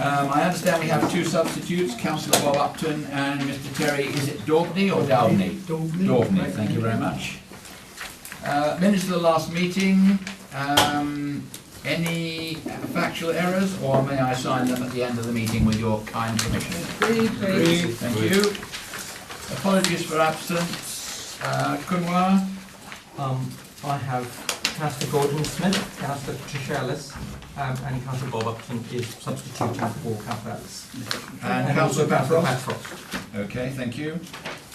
I understand we have two substitutes, Councillor Bob Upton and Mr Terry, is it Daubney or Dalney? Daubney, thank you very much. Minutes of the last meeting, any factual errors, or may I sign them at the end of the meeting with your kind permission? Agreed. Thank you. Apologies for absence. Kunwa? I have Councillor Gordon Smith, Councillor Patricia Ellis, and Councillor Bob Upton is substituting for Councillor Ellis. And Councillor Councillor Patros? Okay, thank you.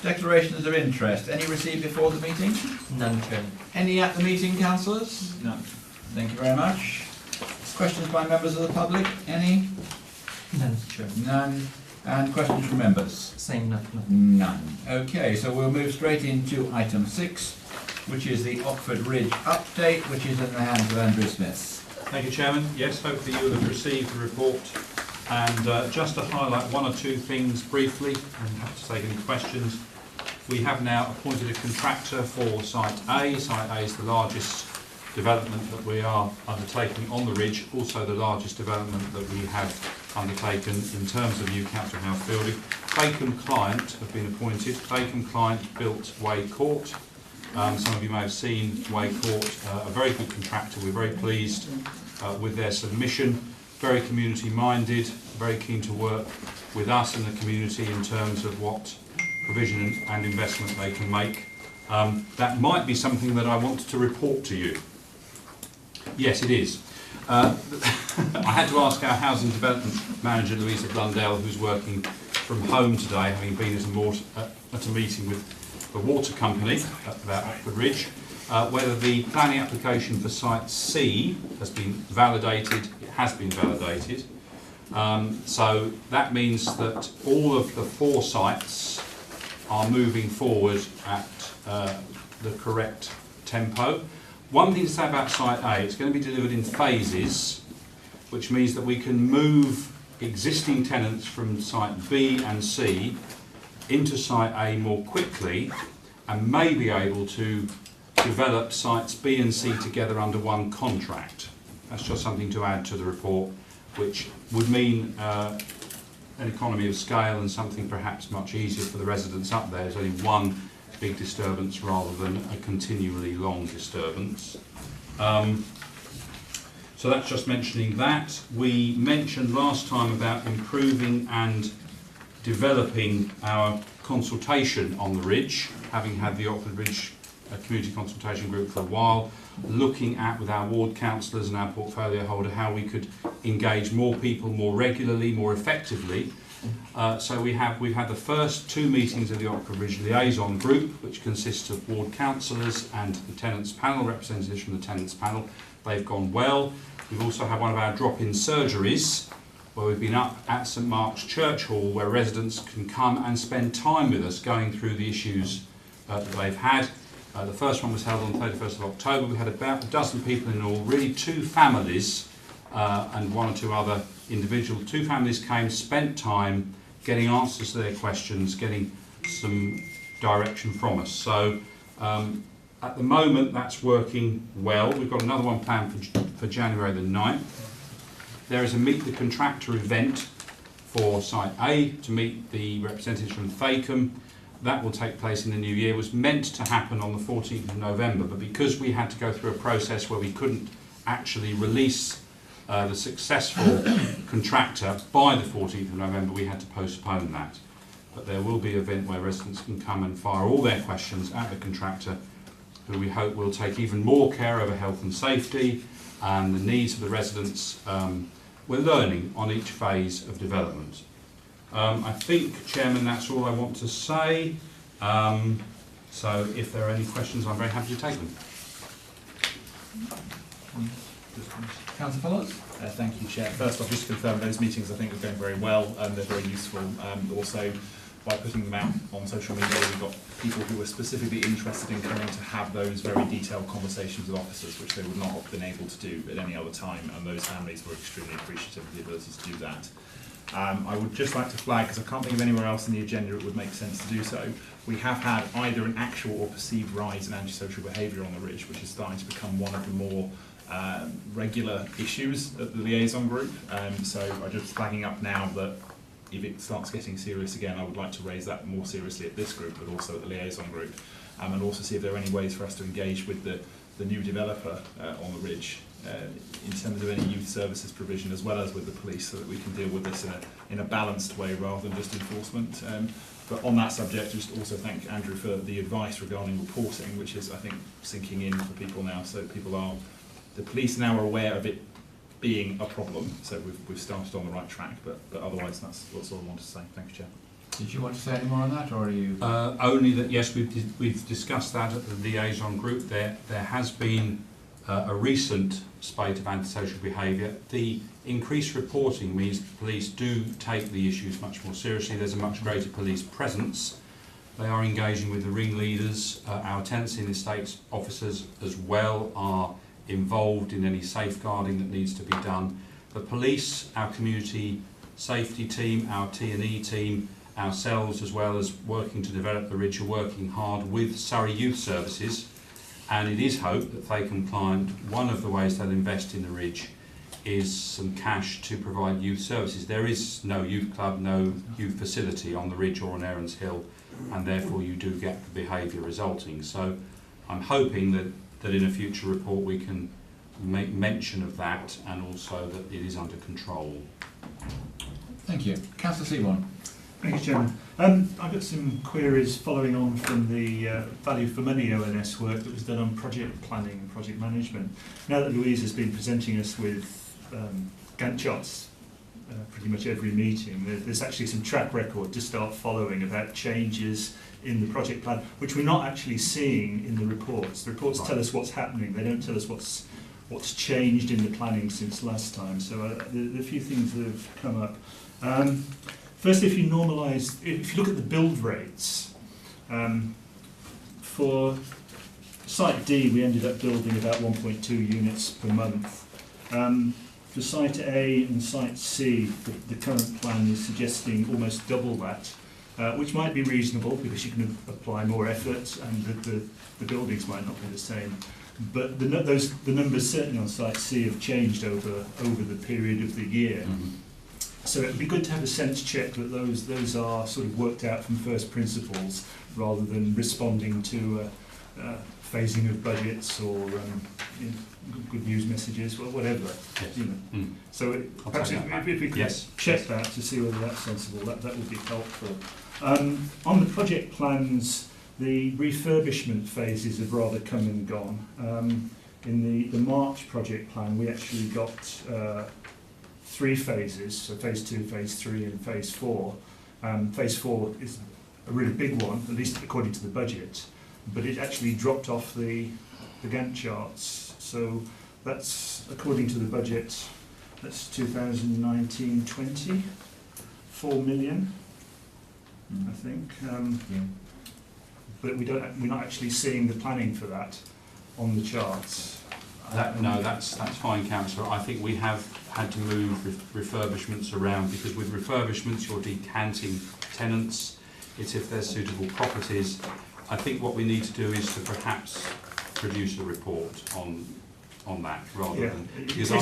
Declarations of interest. Any received before the meeting? None, Chairman. Any at the meeting, councillors? None. Thank you very much. Questions by members of the public? Any? None, Chairman. None. And questions from members? Same, none. None. Okay, so we'll move straight into item 6, which is the Oxford Ridge update, which is in the hands of Andrew Smith. Thank you, Chairman. Yes, hopefully you will have received the report. And just to highlight one or two things briefly, and have to take any questions, we have now appointed a contractor for Site A. Site A is the largest development that we are undertaking on the ridge, also the largest development that we have undertaken in terms of new council house building. Bacon Client have been appointed. Bacon Client built Way Court. Some of you may have seen Way Court, a very good contractor. We're very pleased with their submission. Very community minded, very keen to work with us and the community in terms of what provision and investment they can make. That might be something that I wanted to report to you. Yes, it is. I had to ask our housing development manager, Louisa Blundell, who's working from home today, having been at a meeting with the water company about Oxford Ridge, whether the planning application for Site C has been validated. It has been validated. So that means that all of the 4 sites are moving forward at the correct tempo. One thing to say about Site A, it's going to be delivered in phases, which means that we can move existing tenants from Site B and C into Site A more quickly and may be able to develop Sites B and C together under one contract. That's just something to add to the report, which would mean an economy of scale and something perhaps much easier for the residents up there. There's only one big disturbance rather than a continually long disturbance. So that's just mentioning that. We mentioned last time about improving and developing our consultation on the ridge, having had the Oxford Ridge Community Consultation Group for a while, looking at with our ward councillors and our portfolio holder how we could engage more people more regularly, more effectively. So we've had the first 2 meetings of the Oxford Ridge Liaison Group, which consists of ward councillors and the tenants panel, representatives from the tenants panel. They've gone well. We've also had one of our drop-in surgeries, where we've been up at St Mark's Church Hall, where residents can come and spend time with us going through the issues that they've had. The first one was held on the 31st of October. We had about a dozen people in all, really 2 families and 1 or 2 other individuals. 2 families came, spent time getting answers to their questions, getting some direction from us. So at the moment that's working well. We've got another one planned for January the 9th. There is a Meet the Contractor event for Site A to meet the representatives from Thacombe. That will take place in the new year. It was meant to happen on the 14th of November, but because we had to go through a process where we couldn't actually release the successful contractor by the 14th of November, we had to postpone that. But there will be an event where residents can come and fire all their questions at the contractor, who we hope will take even more care over health and safety and the needs of the residents. We're learning on each phase of development. I think, Chairman, that's all I want to say. So if there are any questions, I'm very happy to take them. Councillor Follows? Thank you, Chair. First off, just to confirm, those meetings I think are going very well and they're very useful. Also, by putting them out on social media, we've got people who are specifically interested in coming to have those very detailed conversations with officers, which they would not have been able to do at any other time, and those families were extremely appreciative of the ability to do that. I would just like to flag, because I can't think of anywhere else in the agenda it would make sense to do so, we have had either an actual or perceived rise in antisocial behaviour on the ridge, which is starting to become one of the more regular issues at the liaison group. So I'm just flagging up now that if it starts getting serious again, I would like to raise that more seriously at this group, but also at the liaison group, and also see if there are any ways for us to engage with the new developer on the ridge in terms of any youth services provision, as well as with the police, so that we can deal with this in a balanced way rather than just enforcement. But on that subject, just also thank Andrew for the advice regarding reporting, which is, I think, sinking in for people now. So the police now are aware of it being a problem, so we've started on the right track, but otherwise that's all I want to say. Thank you, Chair. Did you want to say any more on that, or are you? Only that, yes, we've discussed that at the liaison group. There has been a recent spate of antisocial behaviour. The increased reporting means the police do take the issues much more seriously. There's a much greater police presence. They are engaging with the ringleaders. Our tenancy and estates officers as well are involved in any safeguarding that needs to be done. The police, our community safety team, our T&E team, ourselves, as well as working to develop the ridge, are working hard with Surrey Youth Services, and it is hoped that they compliant. One of the ways they'll invest in the ridge is some cash to provide youth services. There is no youth club, no youth facility on the ridge or on Erin's Hill, and therefore you do get the behaviour resulting. So I'm hoping that in a future report we can make mention of that, and also that it is under control. Thank you. Councillor Seaborn. Thank you, Chairman. I've got some queries following on from the value for money ONS work that was done on project planning and project management. Now that Louise has been presenting us with Gantt charts pretty much every meeting, there's actually some track record to start following about changes in the project plan, which we're not actually seeing in the reports. The reports tell us what's happening, they don't tell us what's changed in the planning since last time. So there are a few things that have come up. First, if you look at the build rates, for Site D we ended up building about 1.2 units per month. For Site A and Site C, the current plan is suggesting almost double that, which might be reasonable because you can apply more effort and the buildings might not be the same. But the numbers certainly on Site C have changed over the period of the year. Mm-hmm. So it would be good to have a sense check that those are sort of worked out from first principles rather than responding to phasing of budgets or good news messages or whatever. Yes. You know. So perhaps if we could check that to see whether that's sensible, that would be helpful. On the project plans, the refurbishment phases have rather come and gone. In the March project plan, we actually got 3 phases, so phase 2, phase 3 and phase 4. Phase 4 is a really big one, at least according to the budget, but it actually dropped off the Gantt charts. So that's, according to the budget, that's 2019-20, 4 million, I think. But we're not actually seeing the planning for that on the charts. No, that's fine, Councillor. I think we have had to move refurbishments around, because with refurbishments you're decanting tenants. It's if there's suitable properties. I think what we need to do is to perhaps produce a report on that rather than... Because I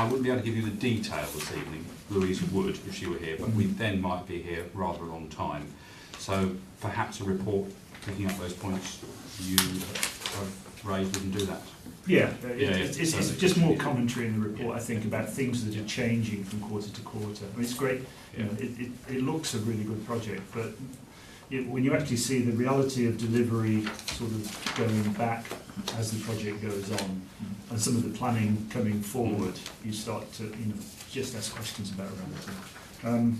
wouldn't be able to give you the detail this evening. Louisa would if she were here, but we then might be here rather a long time. So perhaps a report picking up those points you have raised wouldn't do that. It's just more commentary in the report, I think, about things that are changing from quarter to quarter. I mean, it's great, you know, it looks a really good project, but when you actually see the reality of delivery sort of going back as the project goes on, and some of the planning coming forward, you start to, just ask questions about reality.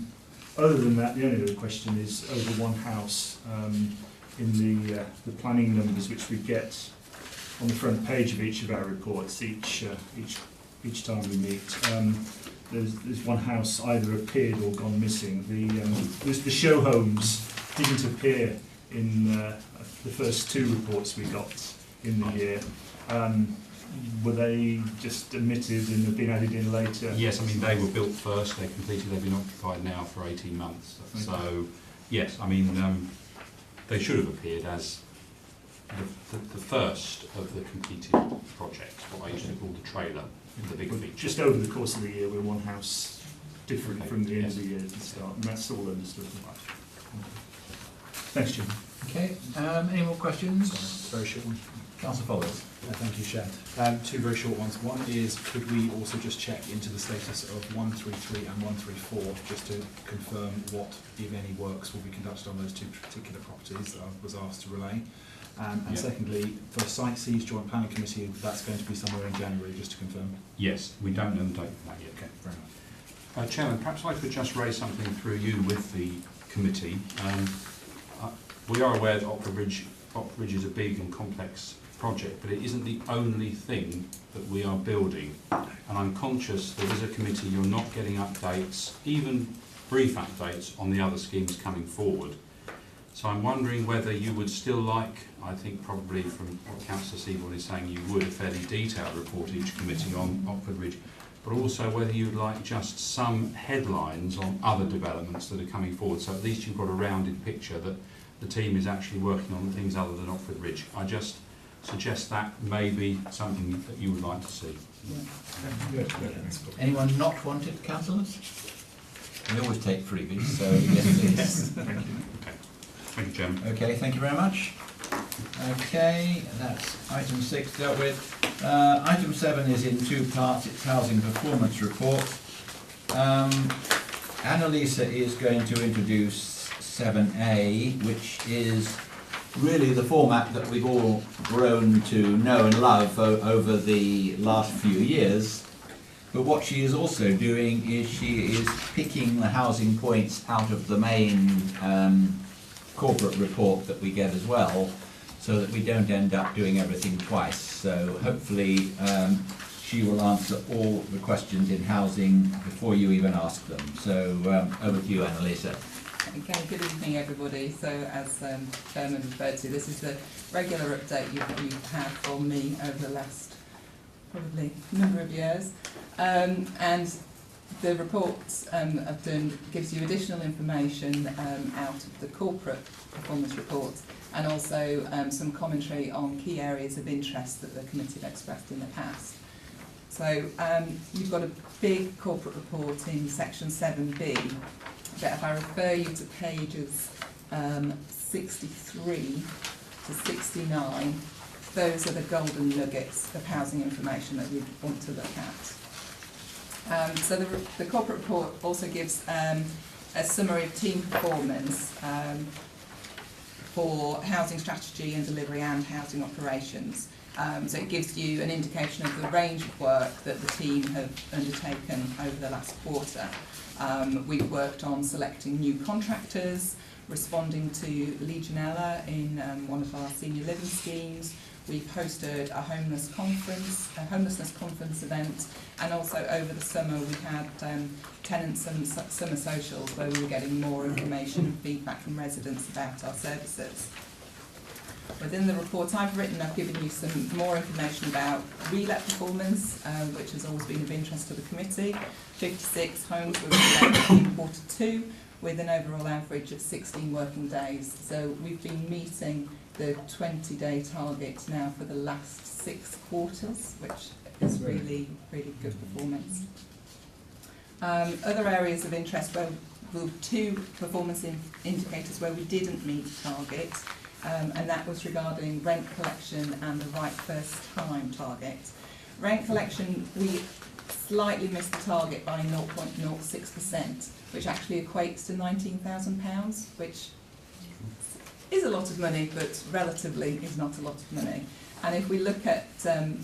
Other than that, the only other question is over one house, in the planning numbers which we get on the front page of each of our reports each time we meet. There's one house either appeared or gone missing. The show homes didn't appear in the first 2 reports we got in the year. Were they just omitted and have been added in later? Yes, I mean they were built first, they're completed, they've been occupied now for 18 months. So yes, I mean they should have appeared as the first of the completed projects, what I used to call the trailer, the big feature. Just over the course of the year, we're one house different Okay, from the end yes. of the year at the start, and that's all understood. Thanks, Jim. Okay, any more questions? Very short one. Councillor Followers. Thank you, Chair. Two very short ones. One is, could we also just check into the status of 133 and 134, just to confirm what, if any, works will be conducted on those two particular properties that I was asked to relay? And Yeah. secondly, for Site C's Joint Planning Committee, that's going to be somewhere in January, just to confirm. Yes, we don't know the date for that yet. Okay, very much. Chairman, perhaps I could just raise something through you with the committee. We are aware that Oxford Bridge is a big and complex project, but it isn't the only thing that we are building. And I'm conscious that as a committee you're not getting updates, even brief updates, on the other schemes coming forward. So I'm wondering whether you would still like, I think probably from what Councillor Seaborn is saying, you would, a fairly detailed report each committee on Oxford Ridge, but also whether you'd like just some headlines on other developments that are coming forward, so at least you've got a rounded picture that the team is actually working on things other than Oxford Ridge. I just suggest that may be something that you would like to see. Anyone not wanted, councillors? We always take freebies, so yes please. Thank you. Okay. Thank you, Chairman. Okay, thank you very much. Okay, that's item 6 dealt with. Item 7 is in two parts. It's housing performance report. Annalisa is going to introduce 7A, which is really the format that we've all grown to know and love over the last few years. But what she is also doing is she is picking the housing points out of the main corporate report that we get as well, so that we don't end up doing everything twice. So hopefully she will answer all the questions in housing before you even ask them. So over to you, Annalisa. Okay, good evening everybody. So as Chairman referred to, this is the regular update you've had from me over the last probably number of years. And the report I've done gives you additional information out of the corporate performance report, and also some commentary on key areas of interest that the committee have expressed in the past. So you've got a big corporate report in section 7B, but if I refer you to pages 63 to 69, those are the golden nuggets of housing information that we want to look at. So the corporate report also gives a summary of team performance for housing strategy and delivery and housing operations. So it gives you an indication of the range of work that the team have undertaken over the last quarter. We've worked on selecting new contractors, responding to Legionella in one of our senior living schemes. We've hosted a homelessness conference event, and also over the summer we had tenants and summer socials where we were getting more information and feedback from residents about our services. Within the report I've given you some more information about relet performance, which has always been of interest to the committee. 56 homes were relet in Q2 with an overall average of 16 working days. So we've been meeting the 20-day target now for the last 6 quarters, which is really, really good performance. Other areas of interest were 2 performance indicators where we didn't meet target, and that was regarding rent collection and the right first time target. Rent collection, we slightly missed the target by 0.06%, which actually equates to £19,000, which is a lot of money, but relatively is not a lot of money. And if we look at the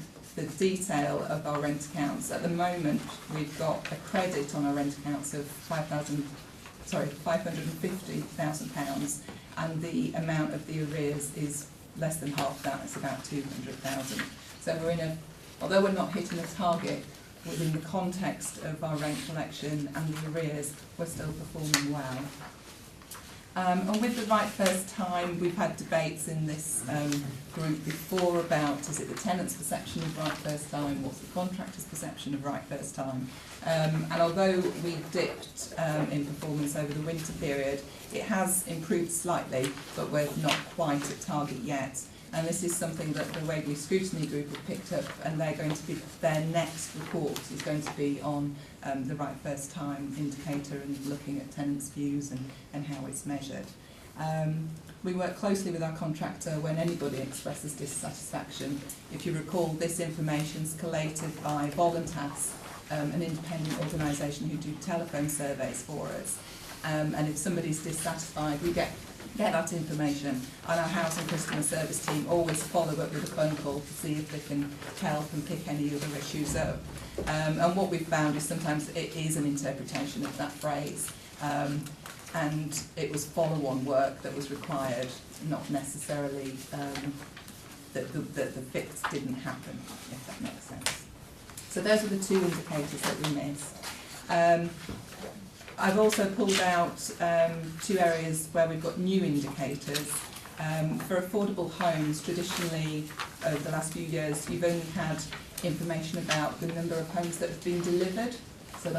detail of our rent accounts, at the moment we've got a credit on our rent accounts of £550,000, and the amount of the arrears is less than half that, it's about 200,000. So we're in although we're not hitting the target, within the context of our rent collection and the arrears, we're still performing well. And with the right first time, we've had debates in this group before about, is it the tenant's perception of right first time, what's the contractor's perception of right first time? And although we dipped in performance over the winter period, it has improved slightly, but we're not quite at target yet. and this is something that the Waverley Scrutiny Group have picked up, and they're going to be, their next report is going to be on the right first time indicator and looking at tenants' views and how it's measured. We work closely with our contractor when anybody expresses dissatisfaction. If you recall, this information is collated by Voluntas, an independent organisation who do telephone surveys for us. And if somebody's dissatisfied, we get that information, and our housing customer service team always follow up with a phone call to see if they can help and pick any other issues up. And what we've found is sometimes it is an interpretation of that phrase. And it was follow-on work that was required, not necessarily that the fix didn't happen, if that makes sense. So those are the two indicators that we missed. I've also pulled out two areas where we've got new indicators. For affordable homes, traditionally, over the last few years, you've only had information about the number of homes that have been delivered. So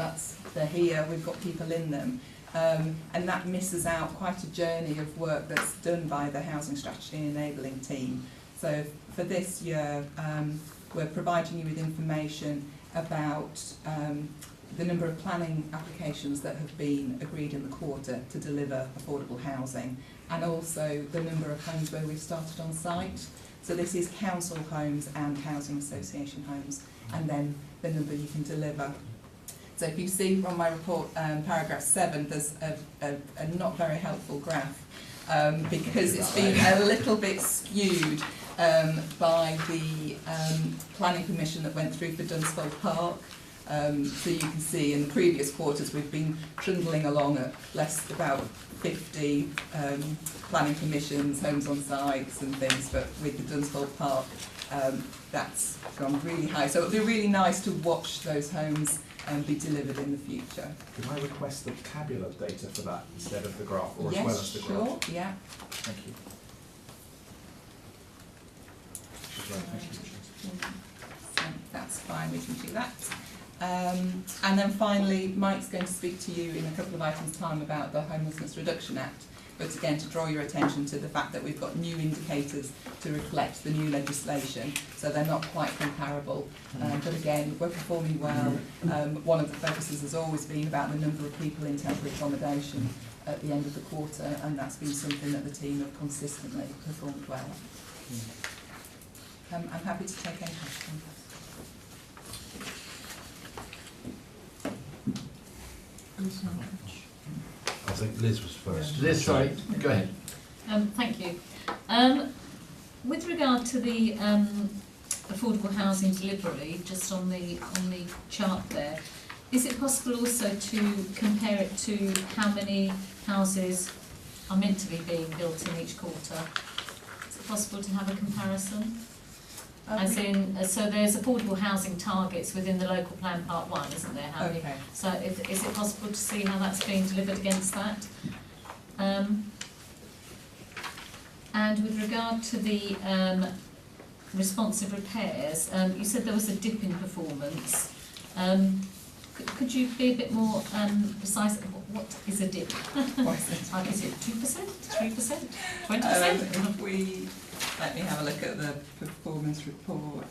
they're here, we've got people in them. And that misses out quite a journey of work that's done by the Housing Strategy Enabling team. So for this year, we're providing you with information about the number of planning applications that have been agreed in the quarter to deliver affordable housing, and also the number of homes where we've started on site. So this is council homes and housing association homes, and then the number you can deliver. So if you see from my report, paragraph 7, there's a not very helpful graph because it's been a little bit skewed by the planning permission that went through for Dunsfold Park. So you can see in the previous quarters we've been trundling along at about 50 planning permissions, homes on sites and things, but with the Dunsfold Park that's gone really high. So it'll be really nice to watch those homes be delivered in the future. Could I request the tabular data for that instead of the graph, or yes, as well as the graph? Sure, yeah. Thank you. So that's fine, we can do that. And then finally, Mike's going to speak to you in a couple of items' time about the Homelessness Reduction Act, but again to draw your attention to the fact that we've got new indicators to reflect the new legislation, so they're not quite comparable. But again, we're performing well. One of the focuses has always been about the number of people in temporary accommodation at the end of the quarter, and that's been something that the team have consistently performed well. I'm happy to take any questions. I think Liz was first. Liz, sorry, go ahead. Thank you. With regard to the affordable housing delivery, just on the chart there, is it possible also to compare it to how many houses are meant to be being built in each quarter? Is it possible to have a comparison? As in, so there's affordable housing targets within the local plan part 1, isn't there? How many? Okay. So is it possible to see how that's being delivered against that? And with regard to the responsive repairs, you said there was a dip in performance. Could you be a bit more precise? What is a dip? Like, is it 2%, 3%, 20%? Let me have a look at the performance report.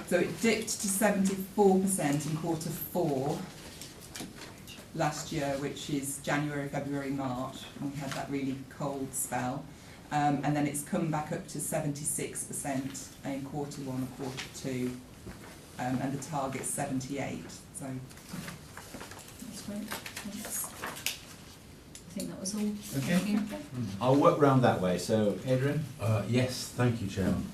So it dipped to 74% in quarter 4 last year, which is January, February, March, and we had that really cold spell. And then it's come back up to 76% in quarter 1 and quarter 2, and the target's 78. So that's great. Thanks. I think that was all. Okay. Thank you. I'll work round that way. So, Adrian? Yes, thank you, Chairman.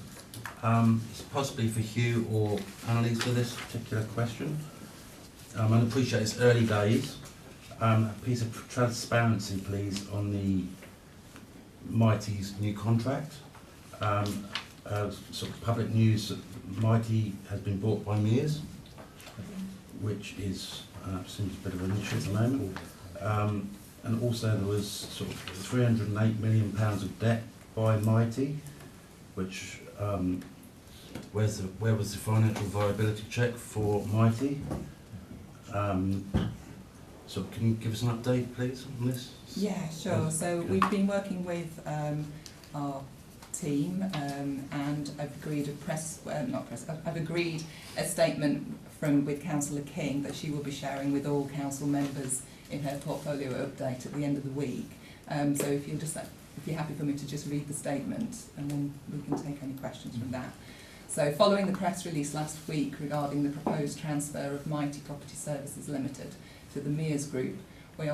It's possibly for Hugh or Annalise for this particular question. I appreciate it's early days. A piece of transparency, please, on the Mighty's new contract. Sort of public news that Mighty has been bought by Mears, which is seems a bit of an issue at the moment. And also there was sort of £308 million of debt by Mighty, which where was the financial viability check for Mighty? So can you give us an update, please, on this? Yeah, sure. So we've been working with our team and I've agreed I've agreed a statement with Councillor King that she will be sharing with all council members in her portfolio update at the end of the week. So if you're happy for me to just read the statement and then we can take any questions from that. So following the press release last week regarding the proposed transfer of Mighty Property Services Limited to the Mears Group, we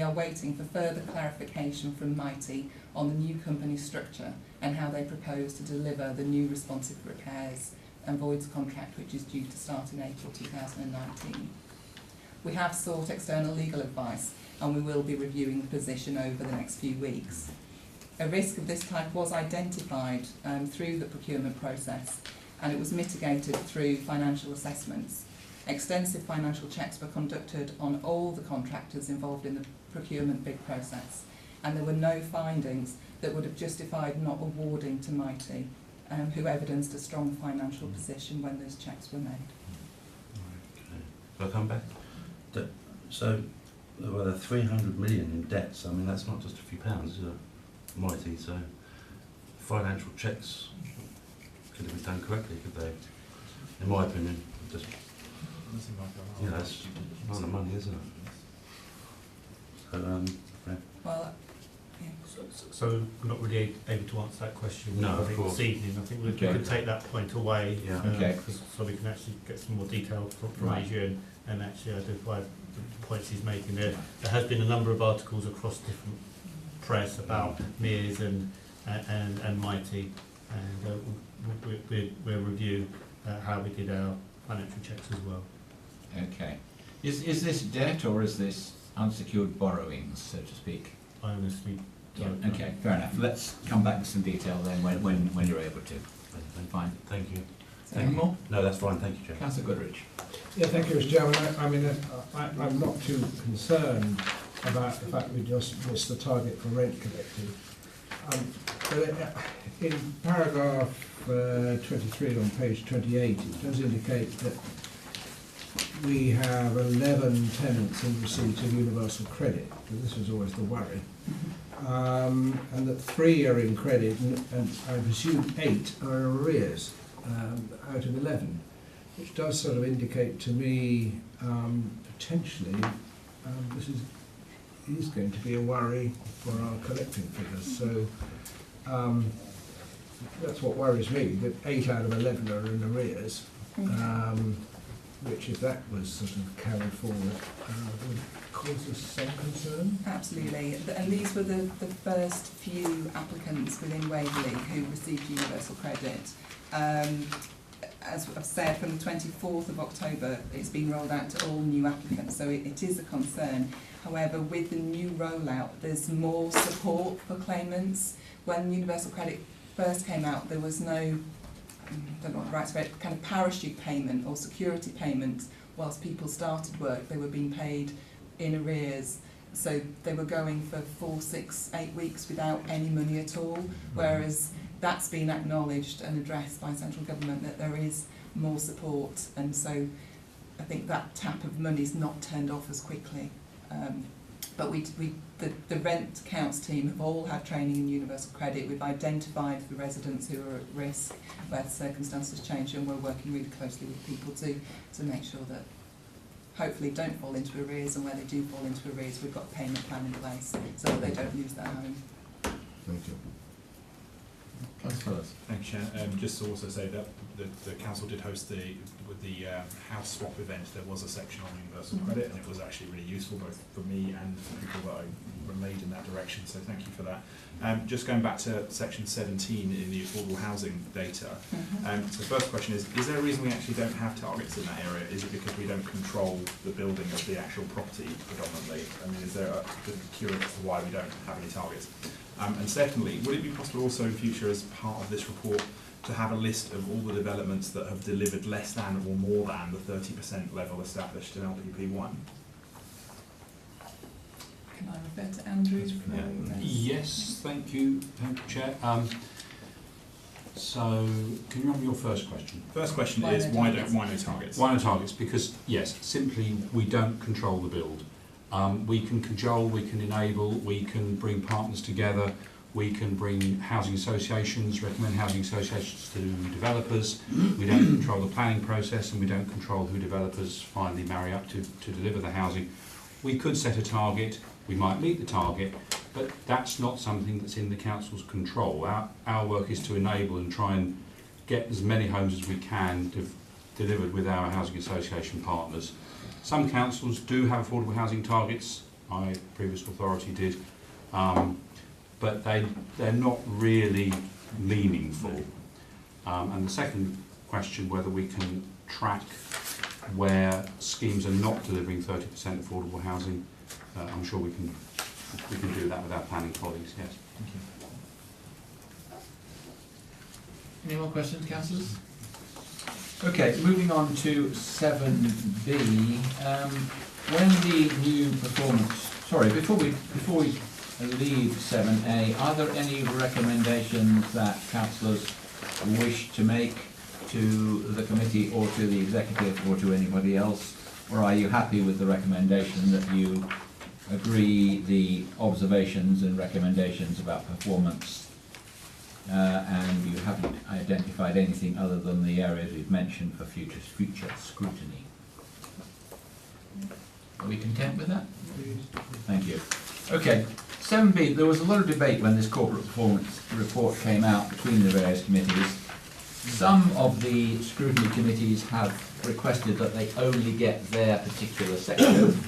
are waiting for further clarification from Mighty on the new company structure and how they propose to deliver the new responsive repairs and voids contract, which is due to start in April 2019. We have sought external legal advice and we will be reviewing the position over the next few weeks. A risk of this type was identified through the procurement process and it was mitigated through financial assessments. Extensive financial checks were conducted on all the contractors involved in the procurement bid process and there were no findings that would have justified not awarding to Mighty, who evidenced a strong financial position when those checks were made. Okay. Will I come back? So, well, there are 300 million in debts. I mean, that's not just a few pounds, is it? Mighty, so financial checks could have been done correctly, could they? In my opinion, just, you know, it's a lot of money, isn't it? So, yeah. Well, yeah. So we're not really able to answer that question. No, I of think course. this evening. I think we Okay. could take that point away, Yeah. Okay. so we can actually get some more detail from Right. Adrian and actually identify the points he's making there. There has been a number of articles across different press about Mears and Mighty, and we'll review how we did our financial checks as well. Okay. Is this debt or is this unsecured borrowings, so to speak? I honestly don't know. Okay, fair enough. Let's come back to some detail then when you're able to. Fine. Thank you. Any more? No, that's fine. Thank you, Chair. Councillor Goodrich. Yeah, thank you, Mr. Chairman. I mean, I'm not too concerned about the fact we just missed the target for rent collected. But in paragraph 23 on page 28, it does indicate that we have 11 tenants in receipt of universal credit, because this was always the worry. And that 3 are in credit, and I presume 8 are in arrears out of 11, which does sort of indicate to me potentially this is going to be a worry for our collecting figures. So that's what worries me, that 8 out of 11 are in arrears, which if that was sort of carried forward would cause us some concern. Absolutely, and these were the first few applicants within Waverley who received universal credit. As I've said, from the 24th of October, it's been rolled out to all new applicants, so it is a concern. However, with the new rollout, there's more support for claimants. When universal credit first came out, there was no, I don't know what the right word, kind of parachute payment or security payment. Whilst people started work, they were being paid in arrears. So they were going for 4, 6, 8 weeks without any money at all, whereas that's been acknowledged and addressed by central government that there is more support, and so I think that tap of money is not turned off as quickly. But the rent counts team have all had training in universal credit. We've identified the residents who are at risk where the circumstances change, and we're working really closely with people to make sure that hopefully don't fall into arrears, and where they do fall into arrears, we've got a payment plan in place so that they don't lose their home. Thank you. Councillor. Thank you, Chair. Just to also say that the council did host the house swap event. There was a section on universal credit, and it was actually really useful both for me and for people that I relayed in that direction. So thank you for that. Just going back to section 17 in the affordable housing data. So the first question is there a reason we actually don't have targets in that area? Is it because we don't control the building of the actual property predominantly? I mean, is there just curious as to why we don't have any targets? And secondly, would it be possible also in future as part of this report to have a list of all the developments that have delivered less than or more than the 30% level established in LPP1? Can I refer to Andrew? Yes, thank you, Chair. So, can you remember your first question? First question Why is no why targets? no targets? Why no targets? Because, yes, simply we don't control the build. We can cajole, we can enable, we can bring partners together, we can bring housing associations, recommend housing associations to developers. We don't control the planning process, and we don't control who developers finally marry up to deliver the housing. We could set a target, we might meet the target, but that's not something that's in the council's control. Our work is to enable and try and get as many homes as we can delivered with our housing association partners. Some councils do have affordable housing targets, my previous authority did, but they're not really meaningful. And the second question, whether we can track where schemes are not delivering 30% affordable housing, I'm sure we can do that with our planning colleagues, yes. Thank you. Any more questions, councillors? Okay, moving on to 7B. When the new performance, sorry, before we leave 7A, are there any recommendations that councillors wish to make to the committee or to the executive or to anybody else? Or are you happy with the recommendation that you agree the observations and recommendations about performance and you haven't identified anything other than the areas we've mentioned for future scrutiny? Are we content with that? Thank you. Okay, 7B, there was a lot of debate when this corporate performance report came out between the various committees. Some of the scrutiny committees have requested that they only get their particular section.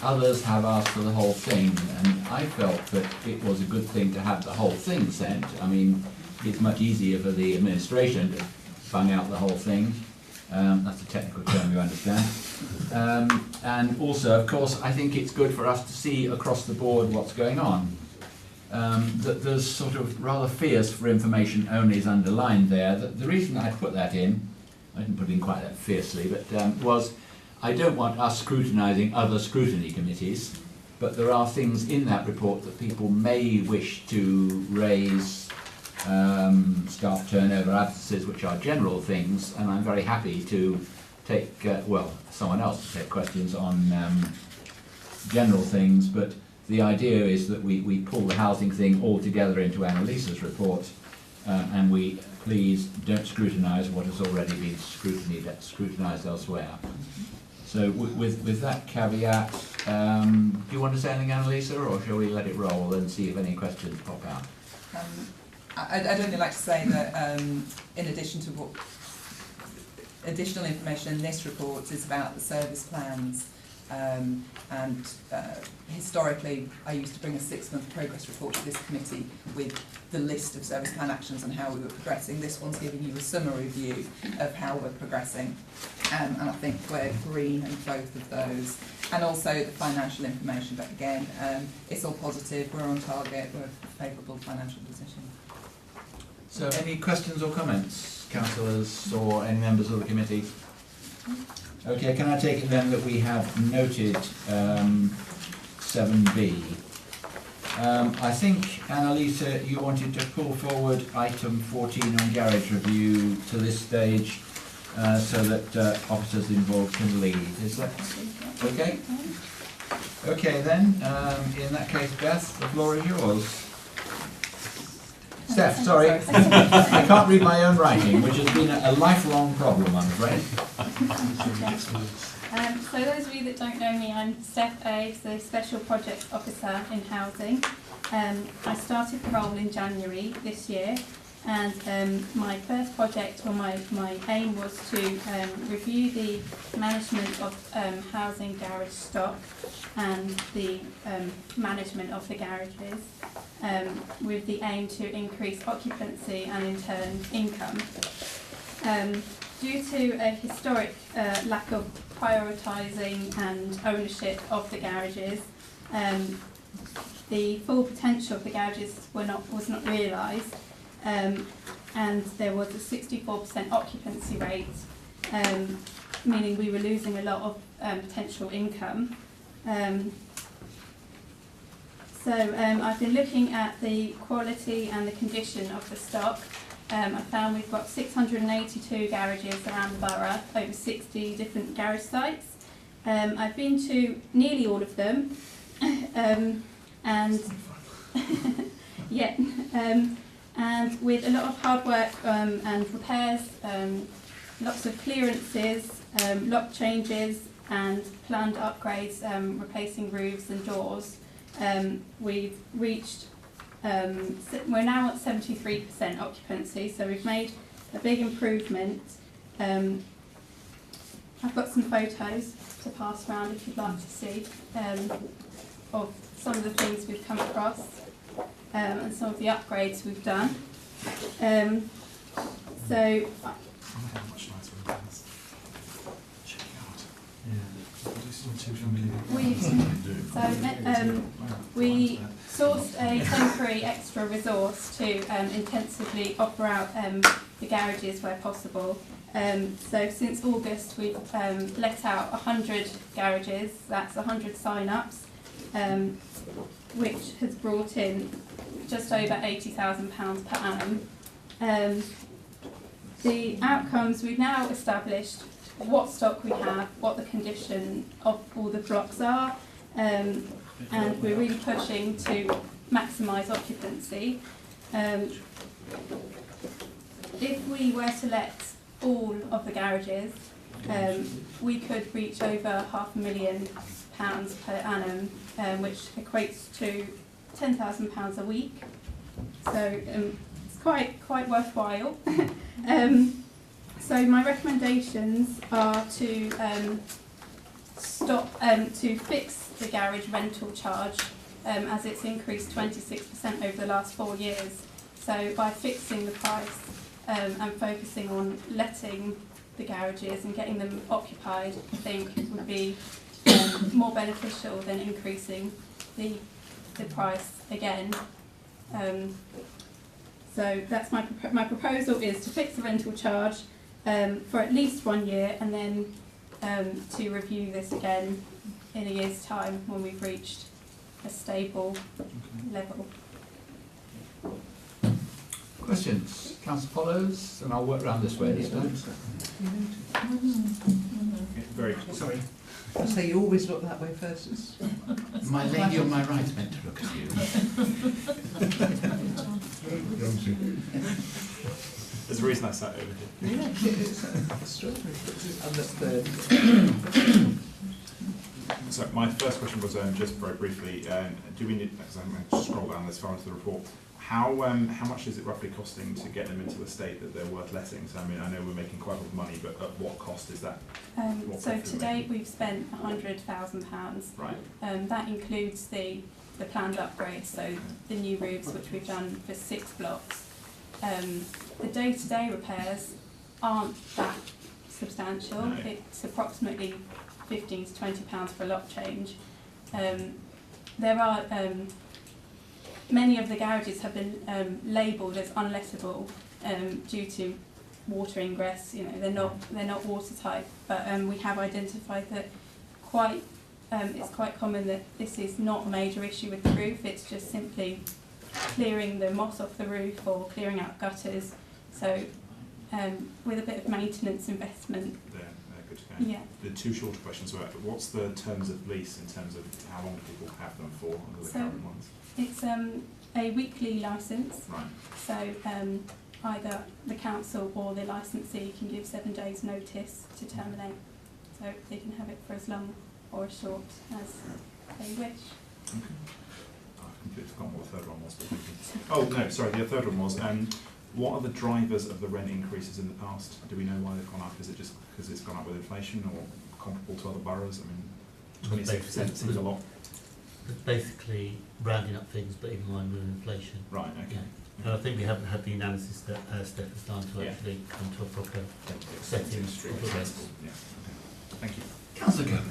Others have asked for the whole thing, and I felt that it was a good thing to have the whole thing sent. I mean, it's much easier for the administration to bung out the whole thing. That's a technical term, you understand. And also, of course, I think it's good for us to see across the board what's going on. That there's sort of rather fierce for information only is underlined there. The reason I put that in, I didn't put it in quite that fiercely, but was I don't want us scrutinising other scrutiny committees, but there are things in that report that people may wish to raise, staff turnover, absences, which are general things, and I'm very happy to take, someone else to take questions on general things, but the idea is that we pull the housing thing all together into Annalisa's report, and we please don't scrutinise what has already been scrutinised elsewhere. So with that caveat, do you want to say anything, Annalisa, or shall we let it roll and see if any questions pop out? I'd only like to say that in addition to what additional information in this report is about the service plans, and historically I used to bring a 6-month progress report to this committee with the list of service plan actions and how we were progressing. This one's giving you a summary view of how we're progressing, and I think we're green in both of those, and also the financial information, but again it's all positive, we're on target, we're in a favourable financial position. So any questions or comments, councillors or any members of the committee? Okay, can I take it then that we have noted 7B? I think, Annalisa, you wanted to pull forward item 14 on garage review to this stage so that officers involved can leave. Is that okay? Okay then, in that case, Beth, the floor is yours. Steph, sorry. I can't read my own writing, which has been a lifelong problem, I'm afraid. So those of you that don't know me, I'm Steph A, the Special Projects Officer in Housing. I started the role in January this year, and my first project, or my aim, was to review the management of housing garage stock and the management of the garages, with the aim to increase occupancy and in turn income. Due to a historic lack of prioritising and ownership of the garages, the full potential of the garages was not realised, and there was a 64% occupancy rate, meaning we were losing a lot of potential income. So I've been looking at the quality and the condition of the stock. I found we've got 682 garages around the borough, over 60 different garage sites. I've been to nearly all of them, and yeah, and with a lot of hard work and repairs, lots of clearances, lock changes and planned upgrades, replacing roofs and doors, we've reached, we're now at 73% occupancy, so we've made a big improvement. I've got some photos to pass around if you'd like to see, of some of the things we've come across, and some of the upgrades we've done. So we sourced a temporary extra resource to intensively offer out the garages where possible. So since August we've let out 100 garages, that's 100 sign-ups, which has brought in just over £80,000 per annum. The outcomes, we've now established what stock we have, what the condition of all the blocks are, and we're really pushing to maximise occupancy. If we were to let all of the garages, we could reach over £500,000 per annum, which equates to £10,000 a week. So it's quite worthwhile. So my recommendations are to to fix the garage rental charge, as it's increased 26% over the last 4 years. So by fixing the price and focusing on letting the garages and getting them occupied, I think would be more beneficial than increasing the price again. So that's my proposal is to fix the rental charge for at least 1 year, and then to review this again in a year's time when we've reached a stable level. Questions? Councillor follows, and I'll work around this way this time. Very Sorry. I say you always look that way first. My lady on my right meant to look at you. There's a reason I sat over here. Yeah, it's extraordinary. And the third. So my first question was just very briefly, do we need, because I'm going to scroll down this far into the report, how much is it roughly costing to get them into a state that they're worth letting? So I mean, I know we're making quite a lot of money, but at what cost is that? So to date we've spent £100,000. Right. That includes the planned upgrades, so the new roofs, which we've done for 6 blocks. The day-to-day repairs aren't that substantial. No. It's approximately £15 to £20 for a lock change. There are many of the garages have been labelled as unlettable due to water ingress. You know, they're not watertight, but we have identified that it's quite common that this is not a major issue with the roof. It's just simply clearing the moss off the roof or clearing out gutters. So with a bit of maintenance investment. They're good to go. Yeah. The two shorter questions were, what's the terms of lease in terms of how long do people have them for under the current ones? It's a weekly licence. Right. So either the council or the licensee can give 7 days notice to terminate. So they can have it for as long or as short as they wish. Okay. I've completely forgotten what the third one was. But oh no, sorry, the third one was, what are the drivers of the rent increases in the past? Do we know why they've gone up? Is it just because it's gone up with inflation or comparable to other boroughs? I mean, 26% seems a lot. Basically rounding up things, but in line with inflation. Right, okay. And I think we haven't had the analysis that Steph has done to actually come to a proper setting. Yeah, okay. Thank you. Councillor Gomez.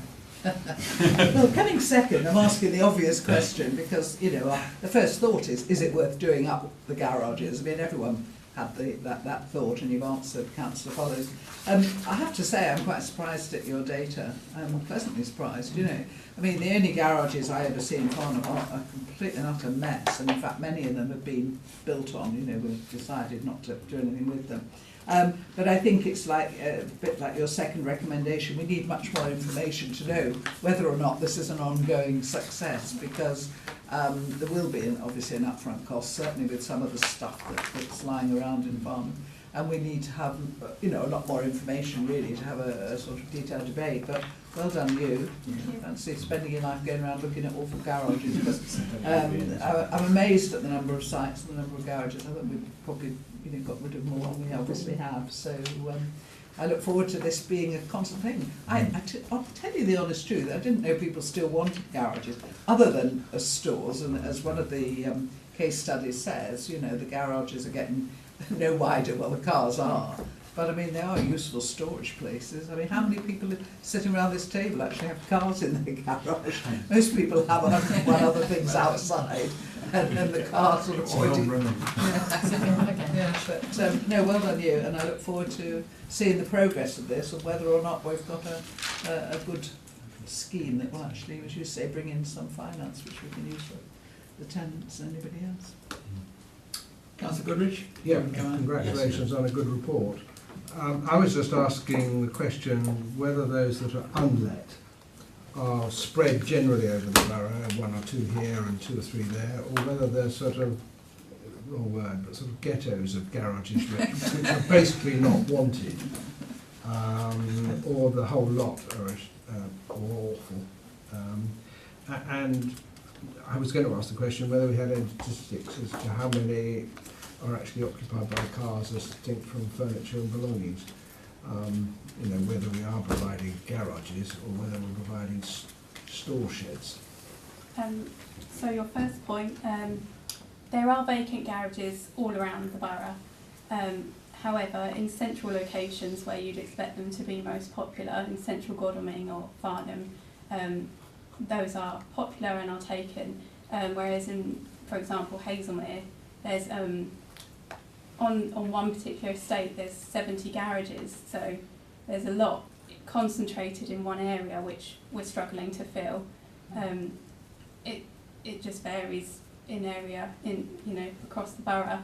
Well, coming second, I'm asking the obvious question because, you know, the first thought is it worth doing up the garages? I mean, everyone had that thought, and you've answered, Councillor Follows. I have to say I'm quite surprised at your data. I'm pleasantly surprised, you know. I mean, the only garages I ever see in Farnham are a complete and utter mess, and in fact many of them have been built on, you know, we've decided not to do anything with them. But I think it's like a bit like your second recommendation. We need much more information to know whether or not this is an ongoing success, because there will be obviously an upfront cost, certainly with some of the stuff that's lying around in farm. And we need to have, a lot more information really to have a sort of detailed debate. But well done you. Fancy spending your life going around looking at awful garages. Because I'm amazed at the number of sites and the number of garages. I think we've probably got rid of more than we obviously have. So I look forward to this being a constant thing. I'll tell you the honest truth. I didn't know people still wanted garages other than as stores. And as one of the case studies says, the garages are getting no wider, well the cars are, but I mean they are useful storage places. I mean, how many people sitting around this table actually have cars in their garage? Most people have 101 other things outside, and the car sort of pointing. But no, well done you, and I look forward to seeing the progress of this, and whether or not we've got a good scheme that will actually, as you say, bring in some finance which we can use for the tenants and anybody else. Councillor Goodrich? Yeah, congratulations on a good report. I was just asking the question whether those that are unlet are spread generally over the borough, 1 or 2 here and 2 or 3 there, or whether they're sort of, wrong word, but sort of ghettos of garages which are basically not wanted, or the whole lot are awful. And I was going to ask the question whether we had any statistics as to how many are actually occupied by cars as distinct from furniture and belongings. Whether we are providing garages or whether we're providing store sheds. So your first point, there are vacant garages all around the borough. However, in central locations where you'd expect them to be most popular, in central Godalming or Farnham, those are popular and are taken, whereas in, for example, Hazelmere, there's on one particular estate there's 70 garages, so there's a lot concentrated in one area which we're struggling to fill. It just varies in area across the borough.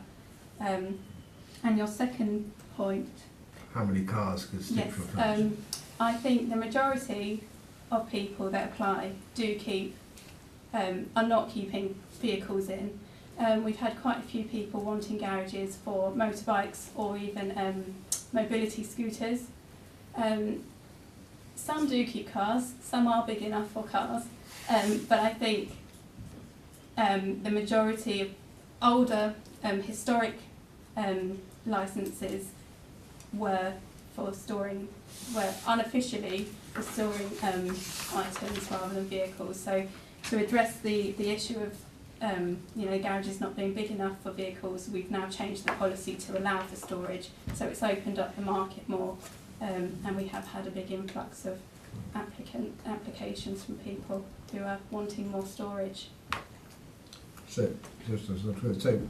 And your second point, how many cars could stick from furniture? I think the majority of people that apply are not keeping vehicles in. We've had quite a few people wanting garages for motorbikes or even mobility scooters. Some do keep cars, some are big enough for cars, but I think the majority of older historic licences were unofficially for storing items rather than vehicles. So to address the issue of garages not being big enough for vehicles, we've now changed the policy to allow for storage. So it's opened up the market more, and we have had a big influx of applications from people who are wanting more storage. So, so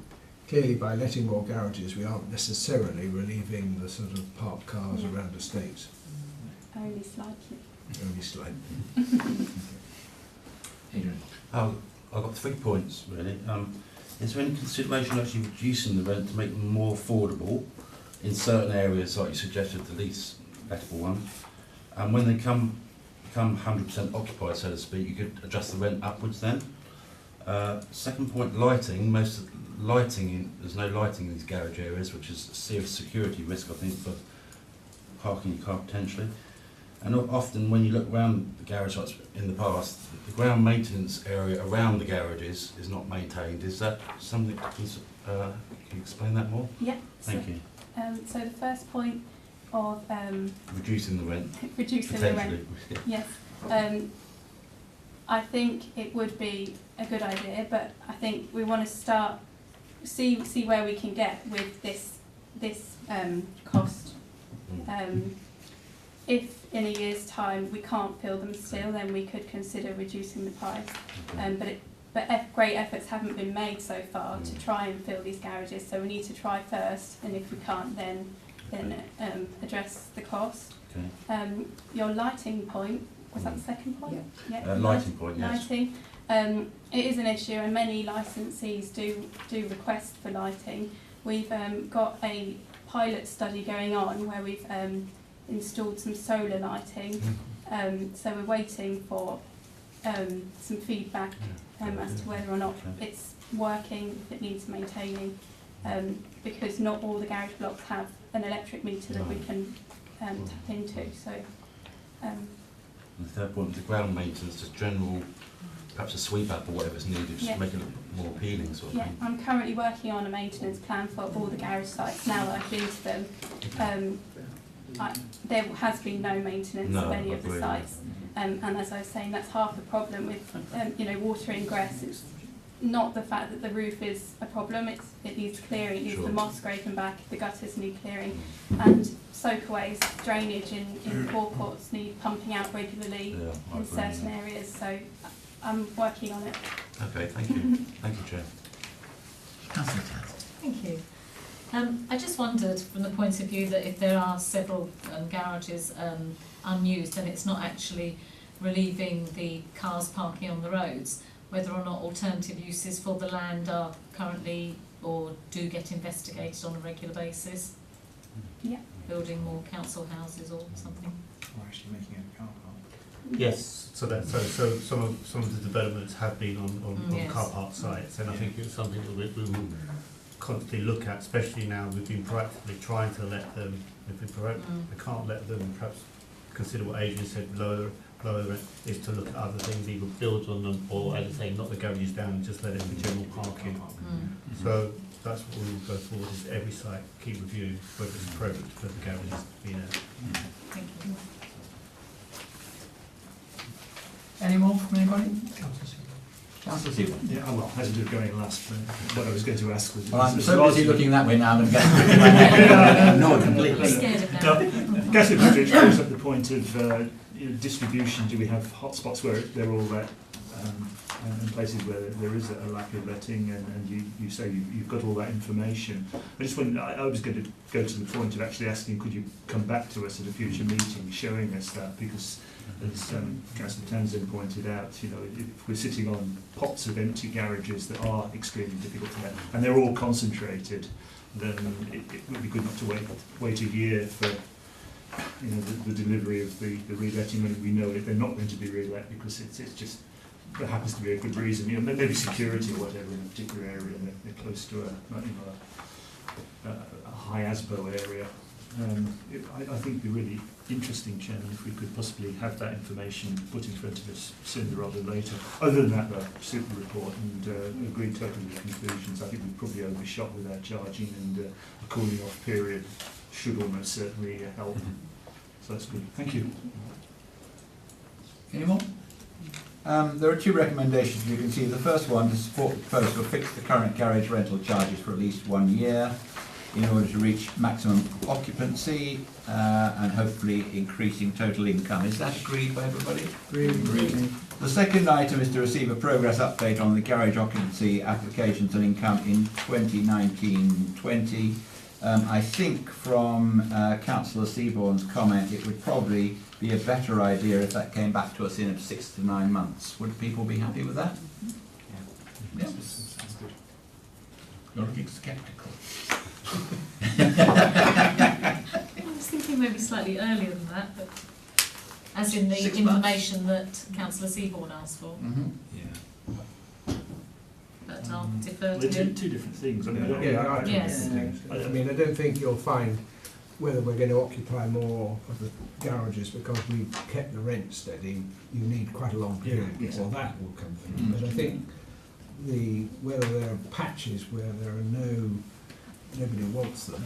clearly by letting more garages we aren't necessarily relieving the sort of parked cars around estates. Only slightly. Only slightly. Adrian? I've got 3 points really. Is there any consideration actually reducing the rent to make them more affordable in certain areas, like you suggested, the least lettable ones? And when they become 100% occupied, so to speak, you could adjust the rent upwards then. Second point, lighting. There's no lighting in these garage areas, which is a serious security risk, I think, for parking your car potentially. And often when you look around the garage sites in the past, the ground maintenance area around the garages is not maintained. Is that something, can you explain that more? Yeah. Thank you. So the first point of reducing the rent. Reducing the rent. Yes. I think it would be a good idea, but I think we want to see where we can get with this cost. If in a year's time we can't fill them still, then we could consider reducing the price. But great efforts haven't been made so far to try and fill these garages, so we need to try first, and if we can't, then address the cost. Okay. Your lighting point, was that the second point? Yeah. Lighting point, yes. Lighting. It is an issue, and many licensees do request for lighting. We've got a pilot study going on where we've installed some solar lighting. So we're waiting for some feedback as to whether or not it's working, if it needs maintaining, because not all the garage blocks have an electric meter that we can tap into. So, The third point, the ground maintenance, just general, perhaps a sweep up or whatever's needed, just to make it look more appealing sort of yeah, thing. I'm currently working on a maintenance plan for all the garage sites now that I've been to them. There has been no maintenance of any of the sites, and as I was saying, that's half the problem with water ingress. It's not the fact that the roof is a problem, it needs clearing, it needs the moss scraping back, the gutters need clearing, and soakaways, drainage in forecourts need pumping out regularly in certain areas, so I'm working on it. Okay, thank you. Thank you, Chair. Councillor Tatt. Thank you. I just wondered, from the point of view that if there are several garages unused and it's not actually relieving the cars parking on the roads, whether or not alternative uses for the land are currently or do get investigated on a regular basis? Yeah. Building more council houses or something? Or actually making it a car park. Yes, so some of the developments have been on Yes. car park sites, and I think it's something that we will constantly look at, especially now we've been proactively trying to let them, if we can't let them perhaps consider what Adrian said, lower rent, is to look at other things, either build on them or, as I say, knock the garages down and just let it be general parking. So that's what we will go forward, is every site keep reviewing whether it's appropriate for the garages to be there. Thank you. Any more from anybody? Councillor Seaver. Yeah, well, as you were going last, what I was going to ask was... Well, I'm so busy looking that way now, I'm going to get my neck ignored completely. I'm scared of that. Councillor Goodrich brings up the point of distribution. Do we have hotspots where they're all let, and places where there is a lack of letting, and you say you've got all that information. I just wondered, I was going to go to the point of actually asking, could you come back to us at a future meeting showing us that, because as Councillor Townsend pointed out, if we're sitting on pots of empty garages that are extremely difficult to let, and they're all concentrated, then it would be good not to wait a year for the delivery of the reletting when we know that they're not going to be relet because it's just, there happens to be a good reason, maybe security or whatever in a particular area, and they're close to a high ASBO area. I think it'd be really interesting, Chairman, if we could possibly have that information put in front of us sooner rather than later. Other than that, suit the report and agree totally with the conclusions. I think we've probably overshot with our charging, and a cooling off period should almost certainly help. So that's good. Thank you. Any more? There are two recommendations you can see. The first one, to support the proposal, fix the current garage rental charges for at least 1 year in order to reach maximum occupancy and hopefully increasing total income. Is that agreed by everybody? Agreed. The second item is to receive a progress update on the garage occupancy applications and income in 2019-20. I think from Councillor Seaborn's comment, it would probably be a better idea if that came back to us in 6 to 9 months. Would people be happy with that? Yeah. Sounds good. You're looking sceptical. I was thinking maybe slightly earlier than that, but as in the 6 information that Councillor Seaborn asked for. Mm-hmm. But I'll defer They're to him. two different things. I mean, Yes. I mean, I don't think you'll find whether we're going to occupy more of the garages because we've kept the rent steady. You need quite a long period before that will come through. But I think whether there are patches where there are nobody wants them,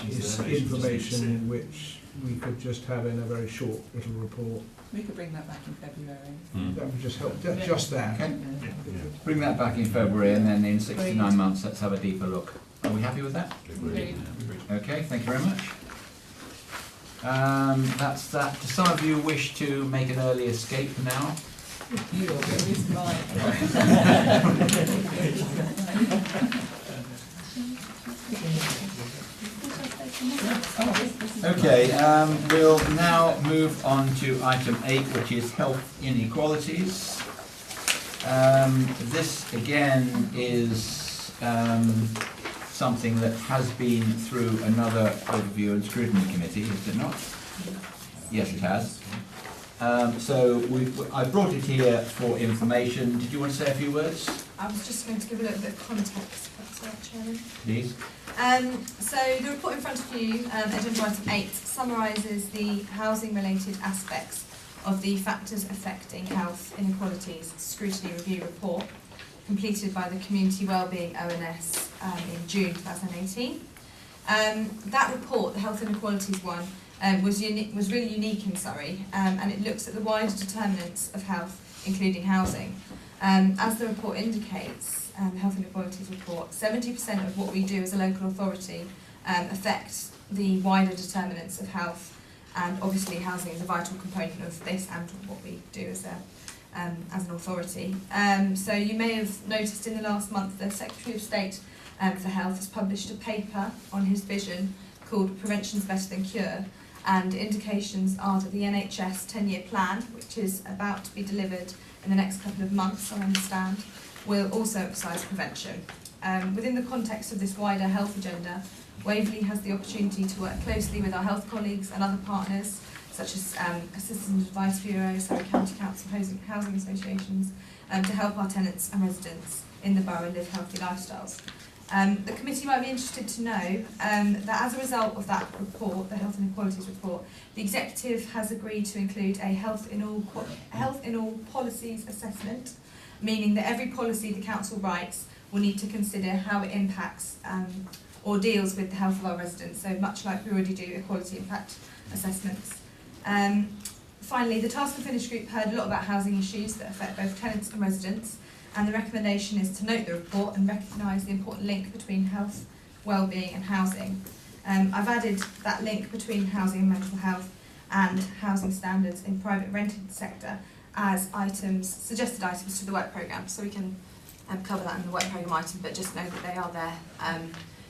is information which we could just have in a very short little report. We could bring that back in February. That would just help, just that. Okay. Bring that back in February, and then in 6 to 9 months, let's have a deeper look. Are we happy with that? Agreed. Okay, thank you very much. That's that. Do some of you wish to make an early escape now? Okay, we'll now move on to item 8, which is health inequalities. This again is something that has been through another overview and scrutiny committee, is it not? Yes, it has. So I brought it here for information. Did you want to say a few words? I was just going to give a little bit of context, Chairman. Please. So the report in front of you, agenda item 8, summarises the housing-related aspects of the Factors Affecting Health Inequalities Scrutiny Review report, completed by the Community Wellbeing ONS in June 2018. That report, the Health Inequalities one, was really unique in Surrey, and it looks at the wider determinants of health, including housing. As the report indicates, the Health Inequalities report, 70% of what we do as a local authority affects the wider determinants of health, and obviously housing is a vital component of this and what we do as an authority. So you may have noticed in the last month the Secretary of State for Health has published a paper on his vision called Prevention's Better Than Cure, and indications are that the NHS 10-year plan, which is about to be delivered in the next couple of months, I understand, will also emphasise prevention. Within the context of this wider health agenda, Waverley has the opportunity to work closely with our health colleagues and other partners, such as Citizens Advice Bureau, Surrey County Council, housing associations, to help our tenants and residents in the borough live healthy lifestyles. The committee might be interested to know that as a result of that report, the Health Inequalities report, the executive has agreed to include a health in all policies assessment, meaning that every policy the council writes will need to consider how it impacts or deals with the health of our residents, so much like we already do equality impact assessments. Finally, the Task and Finish group heard a lot about housing issues that affect both tenants and residents, and the recommendation is to note the report and recognise the important link between health, wellbeing and housing. I've added that link between housing and mental health and housing standards in private rented sector as suggested items to the work programme, so we can cover that in the work programme item, but just know that they are there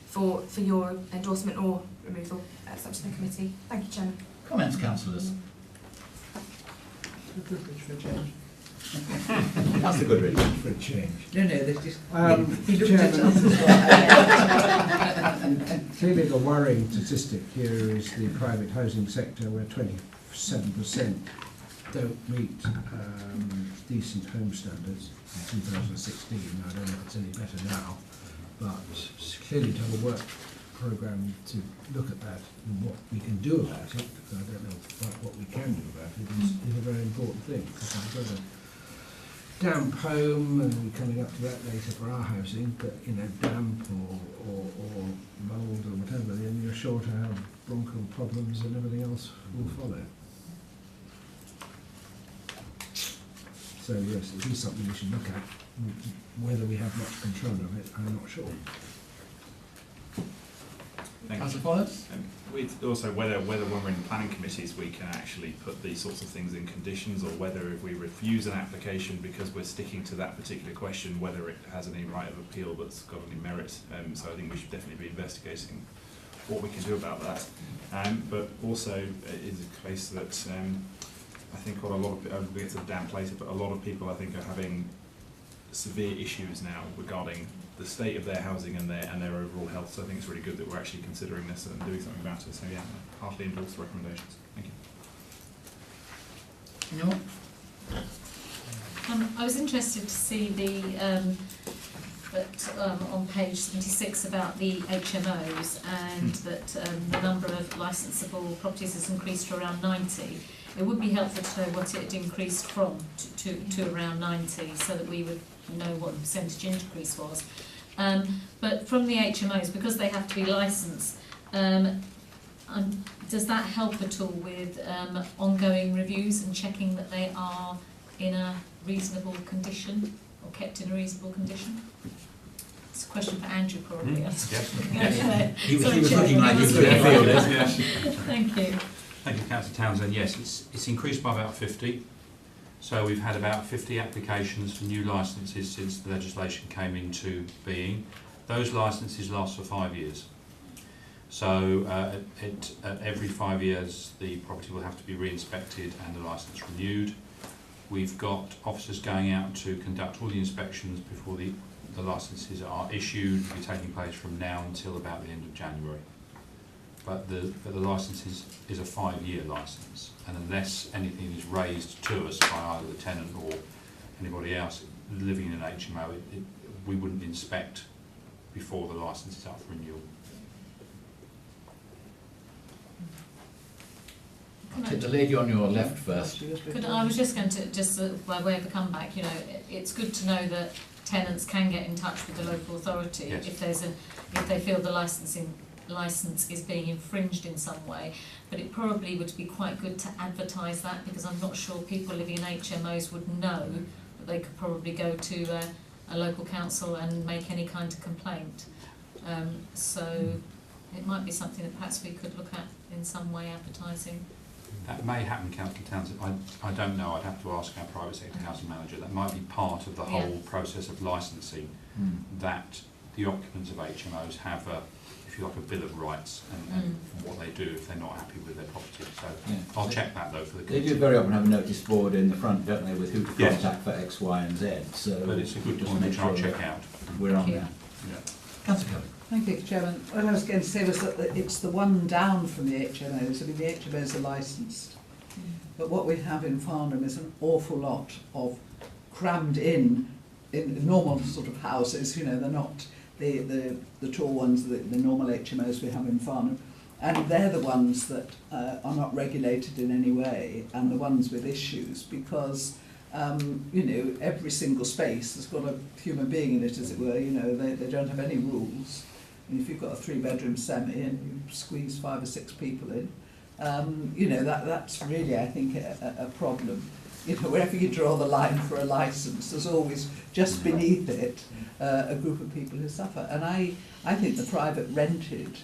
for your endorsement or removal as up to the committee. Thank you, Chairman. Comments, councillors? That's a good reason for a change. No, this is... Chairman, clearly the worrying statistic here is the private housing sector, where 27% don't meet decent home standards in 2016. I don't know if it's any better now, but clearly to have a work programme to look at that and what we can do about it, because I don't know what we can do about it, is a very important thing. Because I've got a damp home, and we're coming up to that later for our housing, but damp or mould or whatever, then you're sure to have bronchial problems and everything else will follow. So yes, it is something we should look at. Whether we have much control of it, I'm not sure. Councillor Follett? We also whether when we're in planning committees we can actually put these sorts of things in conditions, or whether if we refuse an application because we're sticking to that particular question, whether it has any right of appeal that's got any merit. So I think we should definitely be investigating what we can do about that. But also it is a case that I think what a lot of, we'll get to the damp later, but a lot of people I think are having severe issues now regarding the state of their housing and their overall health. So I think it's really good that we're actually considering this and doing something about it. So yeah, I heartily endorse the recommendations. Thank you. Anyone? I was interested to see on page 76 about the HMOs, and that the number of licensable properties has increased to around 90. It would be helpful to know what it had increased from to around 90, so that we would know what the percentage increase was. But from the HMOs, because they have to be licensed, does that help at all with ongoing reviews and checking that they are in a reasonable condition, or kept in a reasonable condition? It's a question for Andrew, probably. He was looking like he was going to feel it. Thank you. Thank you, Councillor Townsend. Yes, it's increased by about 50. So we've had about 50 applications for new licences since the legislation came into being. Those licences last for 5 years. So at every 5 years the property will have to be re-inspected and the licence renewed. We've got officers going out to conduct all the inspections before the the licences are issued will be taking place from now until about the end of January. But the licence is a 5-year licence, and unless anything is raised to us by either the tenant or anybody else living in an HMO, we wouldn't inspect before the licence is up for renewal. Take the lady on your left first. I was just going to, by way of a comeback, it's good to know that tenants can get in touch with the local authority Yes. if they feel the licence is being infringed in some way, but it probably would be quite good to advertise that, because I'm not sure people living in HMOs would know that they could probably go to a local council and make any kind of complaint. So it might be something that perhaps we could look at in some way, advertising. That may happen, Councillor Townsend. I don't know. I'd have to ask our private sector housing manager. That might be part of the whole process of licensing, that the occupants of HMOs have a, if you like, a bill of rights and what they do if they're not happy with their property. So I'll check that though for the committee. They do very often have a notice board in the front, don't they, with who to contact for X, Y and Z. So but it's a good just point make which I'll sure check out. we're on Thank there. Yeah. Councillor Kelly. Thank you, Chairman. What I was going to say was that it's the one down from the HMOs. I mean, the HMOs are licensed. But what we have in Farnham is an awful lot of crammed in normal sort of houses. They're not the tall ones, the normal HMOs we have in Farnham. And they're the ones that are not regulated in any way, and the ones with issues, because every single space has got a human being in it, as it were. They don't have any rules. And if you've got a 3-bedroom semi and you squeeze 5 or 6 people in, that's really, I think, a problem. Wherever you draw the line for a licence, there's always just beneath it a group of people who suffer. And I think the private rented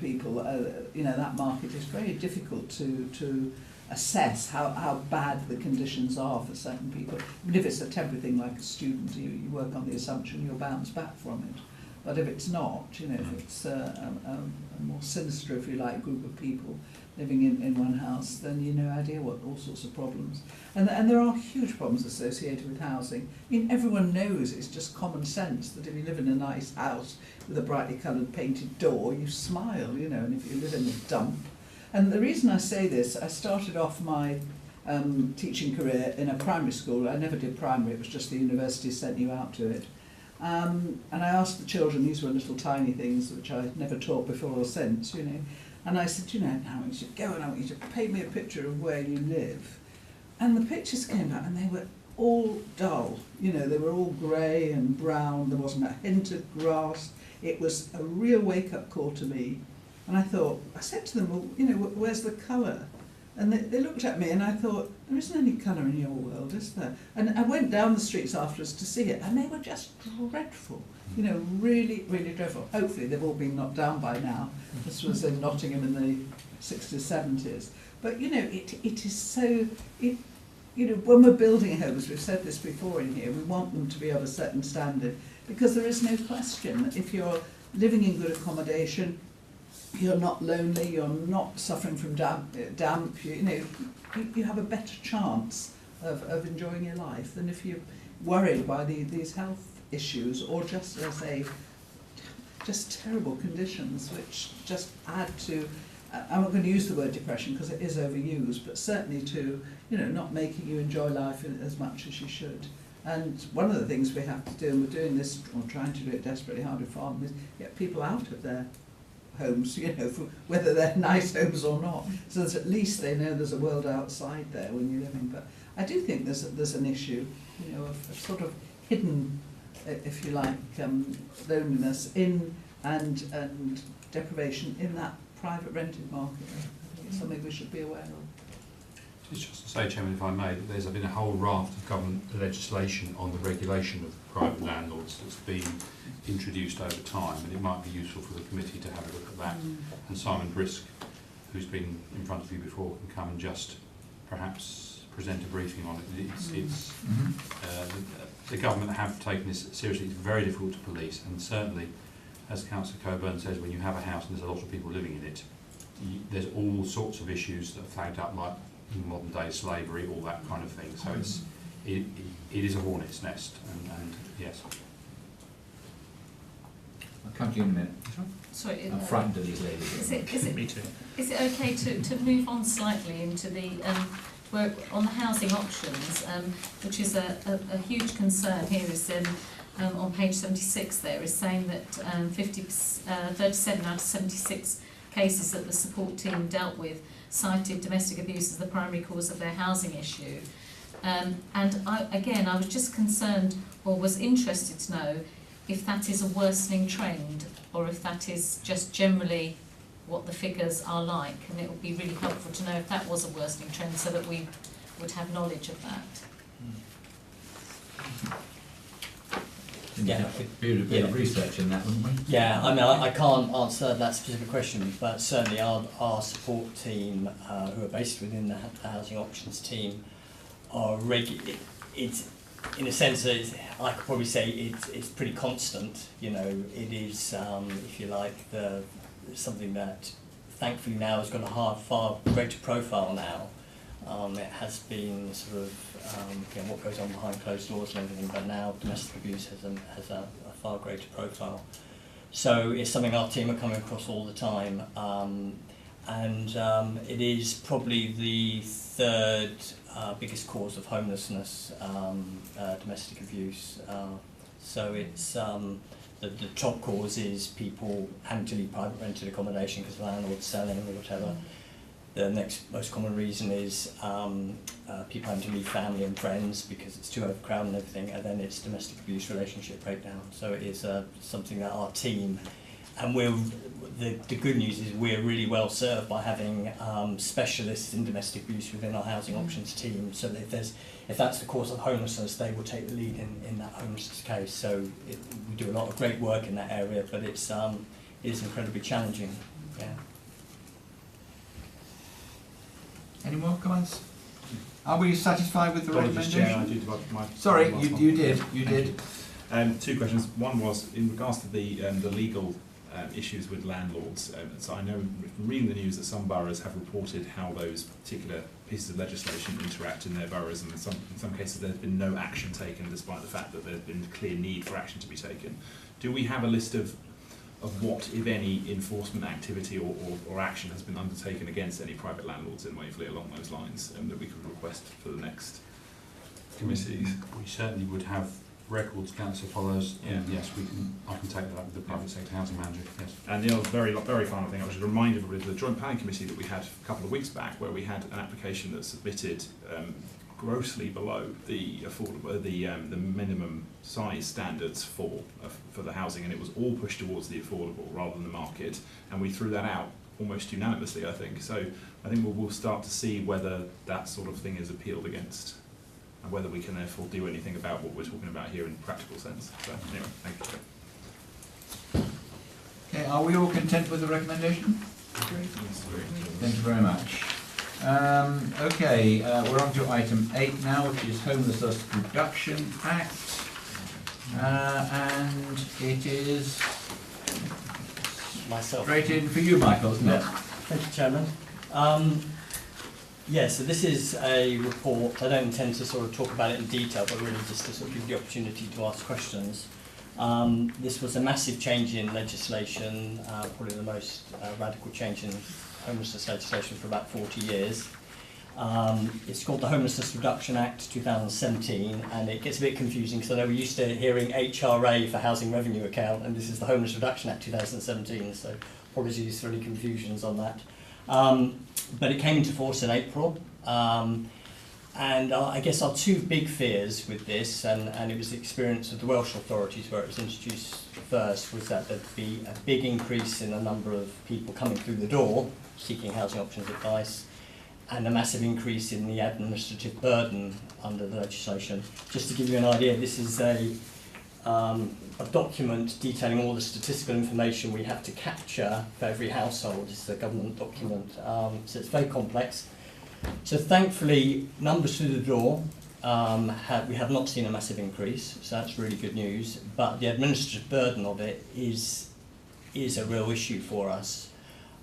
people, that market is very difficult to assess how bad the conditions are for certain people. I mean, if it's a temporary thing like a student, you work on the assumption you'll bounce back from it. But if it's not, if it's a more sinister, if you like, group of people living in one house, then you no idea what all sorts of problems. And there are huge problems associated with housing. I mean, everyone knows, it's just common sense that if you live in a nice house with a brightly coloured painted door, you smile, and if you live in a dump. And the reason I say this, I started off my teaching career in a primary school. I never did primary, it was just the university sent you out to it. And I asked the children, these were little tiny things which I had never taught before or since, and I said, now you should go and I want you to paint me a picture of where you live. And the pictures came out and they were all dull, they were all grey and brown, there wasn't a hint of grass. It was a real wake-up call to me. And I said to them, well, where's the colour? And they looked at me and I thought, there isn't any colour in your world, is there? And I went down the streets afterwards to see it, and they were just dreadful, really, really dreadful. Hopefully they've all been knocked down by now. This was in Nottingham in the 60s, 70s. But, it is so, when we're building homes, we've said this before in here, we want them to be of a certain standard, because there is no question that if you're living in good accommodation, you're not lonely, you're not suffering from damp, you have a better chance of enjoying your life than if you're worried by these health issues, or just, as I say, just terrible conditions which just add to, I'm not going to use the word depression because it is overused, but certainly to, not making you enjoy life as much as you should. And one of the things we have to do, and we're doing this, or trying to do it desperately hard with Farnham, is get people out of their homes, whether they're nice homes or not, so that at least they know there's a world outside there when you're living. But I do think there's an issue, of sort of hidden, if you like, loneliness and deprivation in that private rented market. I think it's something we should be aware of. Just to say, Chairman, if I may, that there's been a whole raft of government legislation on the regulation of private landlords that's been introduced over time, and it might be useful for the committee to have a look at that. And Simon Brisk, who's been in front of you before, can come and just perhaps present a briefing on it. The government have taken this seriously. It's very difficult to police, and certainly, as Councillor Coburn says, when you have a house and there's a lot of people living in it, there's all sorts of issues that are flagged up, like modern day slavery, all that kind of thing. So it is a hornet's nest, and yes. I'll come to you in a minute. Sorry, I'm frightened of these ladies. Me too. Is it okay to move on slightly into the work on the housing options, which is a huge concern here, is on page 76 there, is saying that 37 out of 76 cases that the support team dealt with cited domestic abuse as the primary cause of their housing issue. And I was just concerned, or was interested to know, if that is a worsening trend or if that is just generally what the figures are like, and it would be really helpful to know if that was a worsening trend so that we would have knowledge of that. Yeah, do a bit of research in that, wouldn't we? Yeah, I mean, I can't answer that specific question, but certainly our support team, who are based within the housing options team, are it's in a sense, I could probably say it's pretty constant. You know, it is, if you like, something that thankfully now has got a far greater profile now. It has been sort of what goes on behind closed doors and everything, but now domestic abuse has a far greater profile. So it's something our team are coming across all the time, and it is probably the third biggest cause of homelessness, domestic abuse. So it's the top cause is people having to leave private rented accommodation because the landlord's selling or whatever. The next most common reason is people having to leave family and friends because it's too overcrowded and everything, and then it's domestic abuse, relationship breakdown. So it is something that our team, and the good news is we're really well served by having specialists in domestic abuse within our housing options team, so that if that's the cause of homelessness, they will take the lead in that homelessness case. So we do a lot of great work in that area, but it is incredibly challenging. Yeah. Any more comments? Are we satisfied with the recommendation? Chair, I do my Sorry, my you did. Two questions. One was in regards to the legal issues with landlords. So I know from reading the news that some boroughs have reported how those particular pieces of legislation interact in their boroughs, and in some cases there's been no action taken despite the fact that there's been a clear need for action to be taken. Do we have a list of what, if any, enforcement activity or action has been undertaken against any private landlords in Waverley along those lines that we could request for the next committees? We certainly would have records council follows, and yes, I can take that up with the private sector housing manager, yes. And the other very final thing, I was just reminded of the joint planning committee that we had a couple of weeks back, where we had an application that submitted grossly below the minimum size standards for the housing, and it was all pushed towards the affordable rather than the market, and we threw that out almost unanimously, I think. So I think we'll start to see whether that sort of thing is appealed against, and whether we can therefore do anything about what we're talking about here in a practical sense. So anyway, thank you. Okay, are we all content with the recommendation? Thank you very much. Okay, we're on to item 8 now, which is Homelessness Reduction Act, and it is Myself. straight in for you, Michael, isn't it? Thank you, Chairman. So this is a report. I don't intend to sort of talk about it in detail, but really just to sort of give you the opportunity to ask questions. This was a massive change in legislation, probably the most radical change in homelessness legislation for about 40 years. It's called the Homelessness Reduction Act 2017, and it gets a bit confusing because I know we're used to hearing HRA for Housing Revenue Account, and this is the Homeless Reduction Act 2017, so apologies for any confusions on that. But it came into force in April, and I guess our two big fears with this, and it was the experience of the Welsh authorities where it was introduced first, was that there'd be a big increase in the number of people coming through the door seeking housing options advice, and a massive increase in the administrative burden under the legislation. Just to give you an idea, this is a document detailing all the statistical information we have to capture for every household. It's a government document, so it's very complex. So thankfully, numbers through the door, we have not seen a massive increase, so that's really good news, but the administrative burden of it is a real issue for us,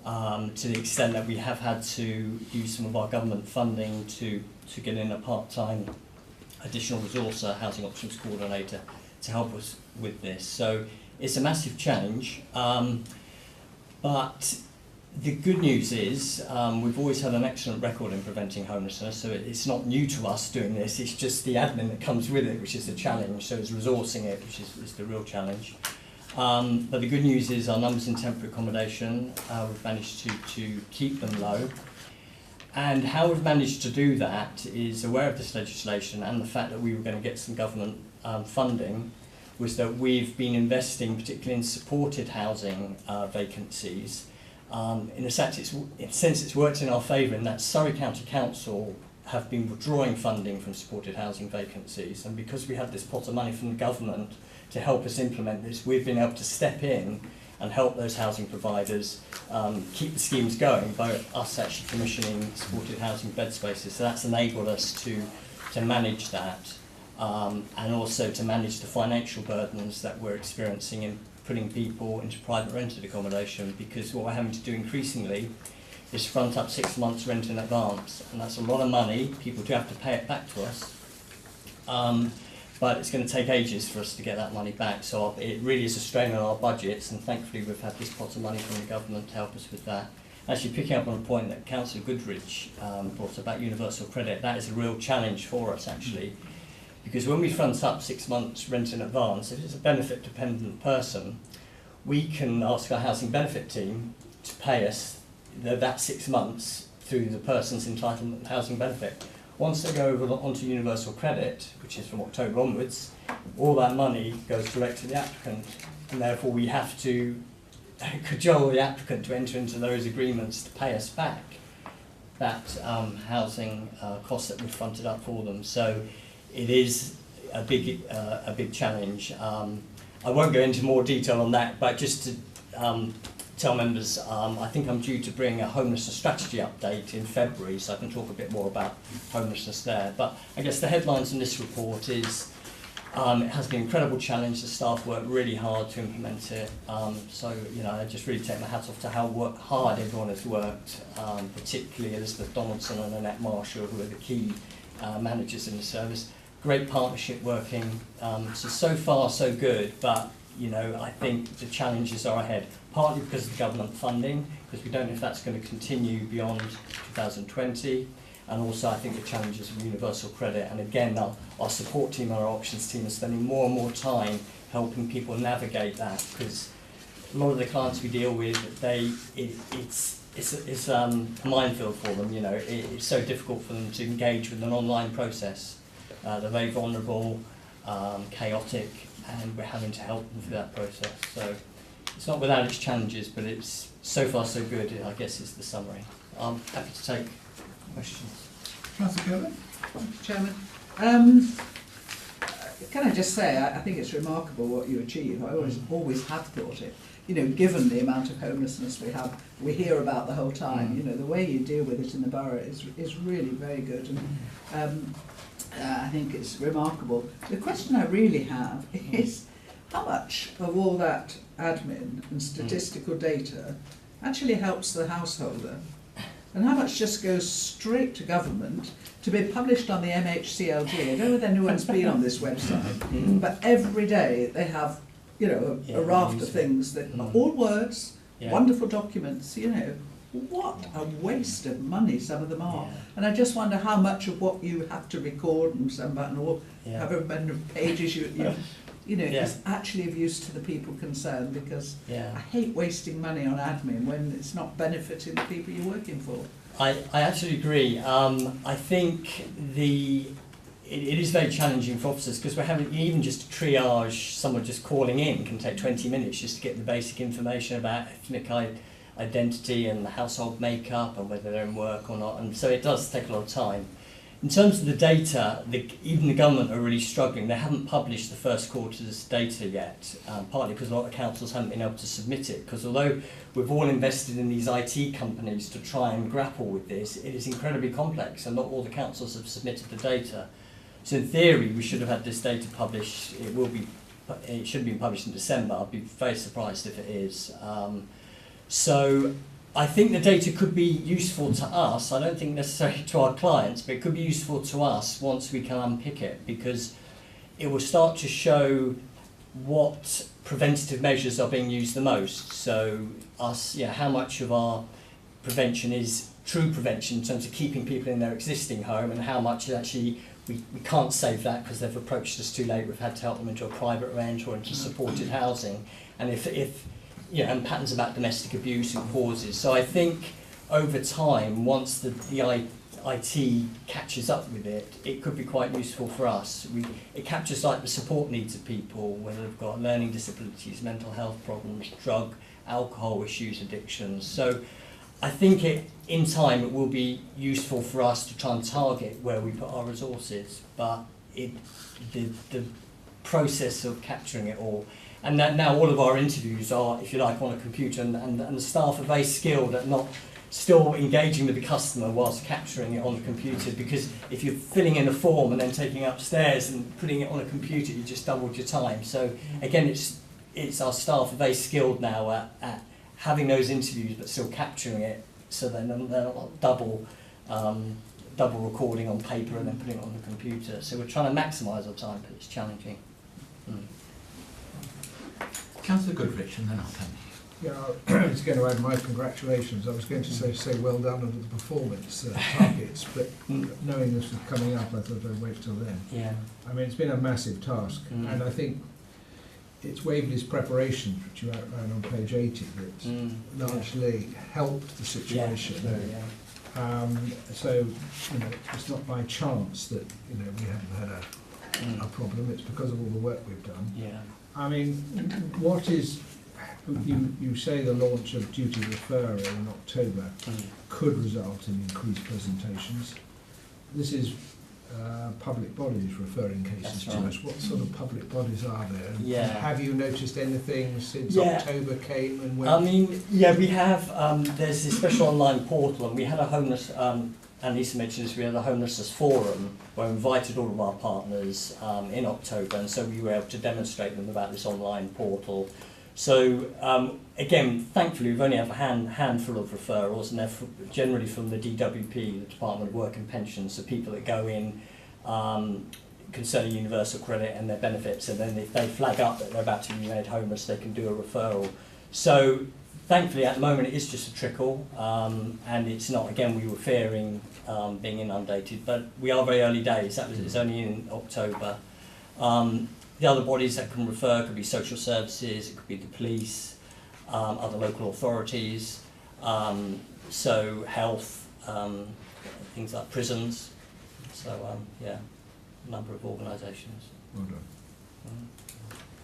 to the extent that we have had to use some of our government funding to get in a part-time additional resource, housing options coordinator, to help us with this. So it's a massive change, but the good news is we've always had an excellent record in preventing homelessness, so it's not new to us doing this, it's just the admin that comes with it, which is the challenge, so it's resourcing it, which is the real challenge. But the good news is our numbers in temporary accommodation, we've managed to keep them low. And how we've managed to do that is aware of this legislation and the fact that we were going to get some government funding, was that we've been investing particularly in supported housing vacancies. In a sense, it's worked in our favour in that Surrey County Council have been withdrawing funding from supported housing vacancies, and because we had this pot of money from the government to help us implement this, we've been able to step in and help those housing providers keep the schemes going by us actually commissioning supported housing bed spaces. So that's enabled us to manage that and also to manage the financial burdens that we're experiencing in putting people into private rented accommodation, because what we're having to do increasingly is front up 6 months rent in advance, and that's a lot of money. People do have to pay it back to us. But it's going to take ages for us to get that money back, so it really is a strain on our budgets, and thankfully we've had this pot of money from the government to help us with that. Actually, picking up on a point that Councillor Goodrich brought about universal credit, that is a real challenge for us actually, because when we front up 6 months rent in advance, if it's a benefit dependent person, we can ask our housing benefit team to pay us that 6 months through the person's entitlement housing benefit. Once they go over onto universal credit, which is from October onwards, all that money goes direct to the applicant, and therefore we have to cajole the applicant to enter into those agreements to pay us back that housing cost that we've fronted up for them. So it is a big challenge. I won't go into more detail on that, but just to tell members, I think I'm due to bring a homelessness strategy update in February, so I can talk a bit more about homelessness there. But I guess the headlines in this report is it has been an incredible challenge. The staff worked really hard to implement it. So, you know, I just really take my hat off to how hard everyone has worked, particularly Elizabeth Donaldson and Annette Marshall, who are the key managers in the service. Great partnership working. So far, so good, but you know, I think the challenges are ahead, partly because of the government funding, because we don't know if that's going to continue beyond 2020, and also I think the challenges of universal credit. And again, our support team and our options team are spending more and more time helping people navigate that, because a lot of the clients we deal with, it's a minefield for them. You know, it's so difficult for them to engage with an online process. They're very vulnerable, chaotic, and we're having to help them through that process. So it's not without its challenges, but it's so far so good, I guess is the summary. I'm happy to take questions. Councillor Kirby? Thank you, Chairman. Can I just say, I think it's remarkable what you achieve. I always have thought it. You know, given the amount of homelessness we hear about the whole time, you know, the way you deal with it in the borough is really very good. And I think it's remarkable. The question I really have is how much of all that admin and statistical data actually helps the householder, and how much just goes straight to government to be published on the MHCLG. I don't know whether anyone's been on this website, but every day they have, you know, a raft of things that are all words, wonderful documents, you know. What a waste of money some of them are. And I just wonder how much of what you have to record and send back and all, however many pages you know, is actually of use to the people concerned, because I hate wasting money on admin when it's not benefiting the people you're working for. I absolutely agree. I think it is very challenging for officers, because we're having even just to triage someone just calling in can take 20 minutes just to get the basic information about ethnic identity and the household makeup and whether they're in work or not, and so it does take a lot of time. In terms of the data, even the government are really struggling. They haven't published the first quarter's data yet, partly because a lot of councils haven't been able to submit it, because although we've all invested in these IT companies to try and grapple with this, it is incredibly complex and not all the councils have submitted the data. So in theory, we should have had this data published. It should have been published in December. I'd be very surprised if it is. So I think the data could be useful to us. I don't think necessarily to our clients, but it could be useful to us once we can unpick it, because it will start to show what preventative measures are being used the most. So how much of our prevention is true prevention in terms of keeping people in their existing home, and how much is actually we can't save that because they've approached us too late. We've had to help them into a private rent or into supported housing, and and patterns about domestic abuse and causes. So I think over time, once the IT catches up with it, it could be quite useful for us. It captures like the support needs of people, whether they've got learning disabilities, mental health problems, drug, alcohol issues, addictions. So I think in time it will be useful for us to try and target where we put our resources, but the process of capturing it all, and that now all of our interviews are, if you like, on a computer, and the staff are very skilled at not still engaging with the customer whilst capturing it on the computer, because if you're filling in a form and then taking it upstairs and putting it on a computer, you just doubled your time. So again, it's our staff are very skilled now at having those interviews but still capturing it, so they're not double recording on paper and then putting it on the computer. So we're trying to maximise our time, but it's challenging. Councillor Goodrich, and then I'll come. Yeah, I was going to add my congratulations. I was going to say well done under the performance targets, but knowing this was coming up, I thought I'd wait till then. Yeah. I mean, it's been a massive task, and I think it's Waverley's preparation, which you outline on page 80, that largely helped the situation. So, it's not by chance that, we haven't had a problem. It's because of all the work we've done. Yeah. I mean, what is... You say the launch of duty referrer in October could result in increased presentations. This is public bodies referring cases to us. What sort of public bodies are there? And have you noticed anything since October came and went? I mean, we have. There's this special online portal, and we had a homeless. And Lisa mentioned this. We had a homelessness forum where we invited all of our partners in October, and so we were able to demonstrate them about this online portal. So again, thankfully, we've only had a handful of referrals, and they're generally from the DWP, the Department of Work and Pensions, so people that go in concerning universal credit and their benefits, and then if they flag up that they're about to be made homeless, they can do a referral. So thankfully, at the moment, it is just a trickle, and it's not, again, we were fearing being inundated, but we are very early days. It's only in October. The other bodies that can refer could be social services, it could be the police, other local authorities, so health, things like prisons. So, a number of organisations. Well done.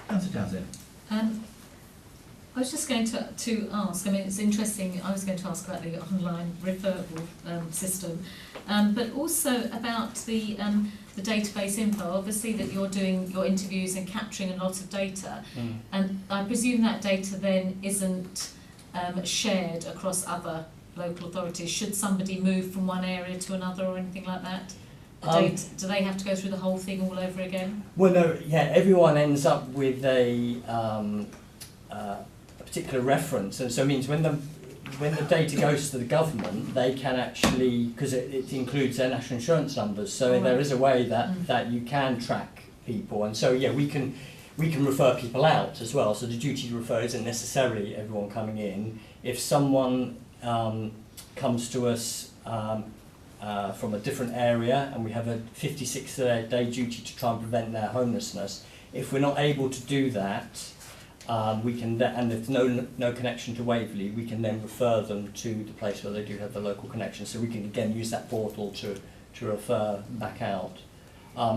Councillor Townsend. I was just going to ask, I mean, it's interesting, I was going to ask about the online referral system, but also about the database info. Obviously that you're doing your interviews and capturing a lot of data, and I presume that data then isn't shared across other local authorities. Should somebody move from one area to another or anything like that? Do they have to go through the whole thing all over again? Well, no, everyone ends up with a particular reference, and so it means when the data goes to the government, they can actually, because it includes their national insurance numbers, so there is a way that you can track people, and so we can refer people out as well. So the duty to refer isn't necessarily everyone coming in. If someone comes to us from a different area and we have a 56-day duty to try and prevent their homelessness, if we're not able to do that, we can, and there's no connection to Waverley, we can then refer them to the place where they do have the local connection. So we can again use that portal to refer back out.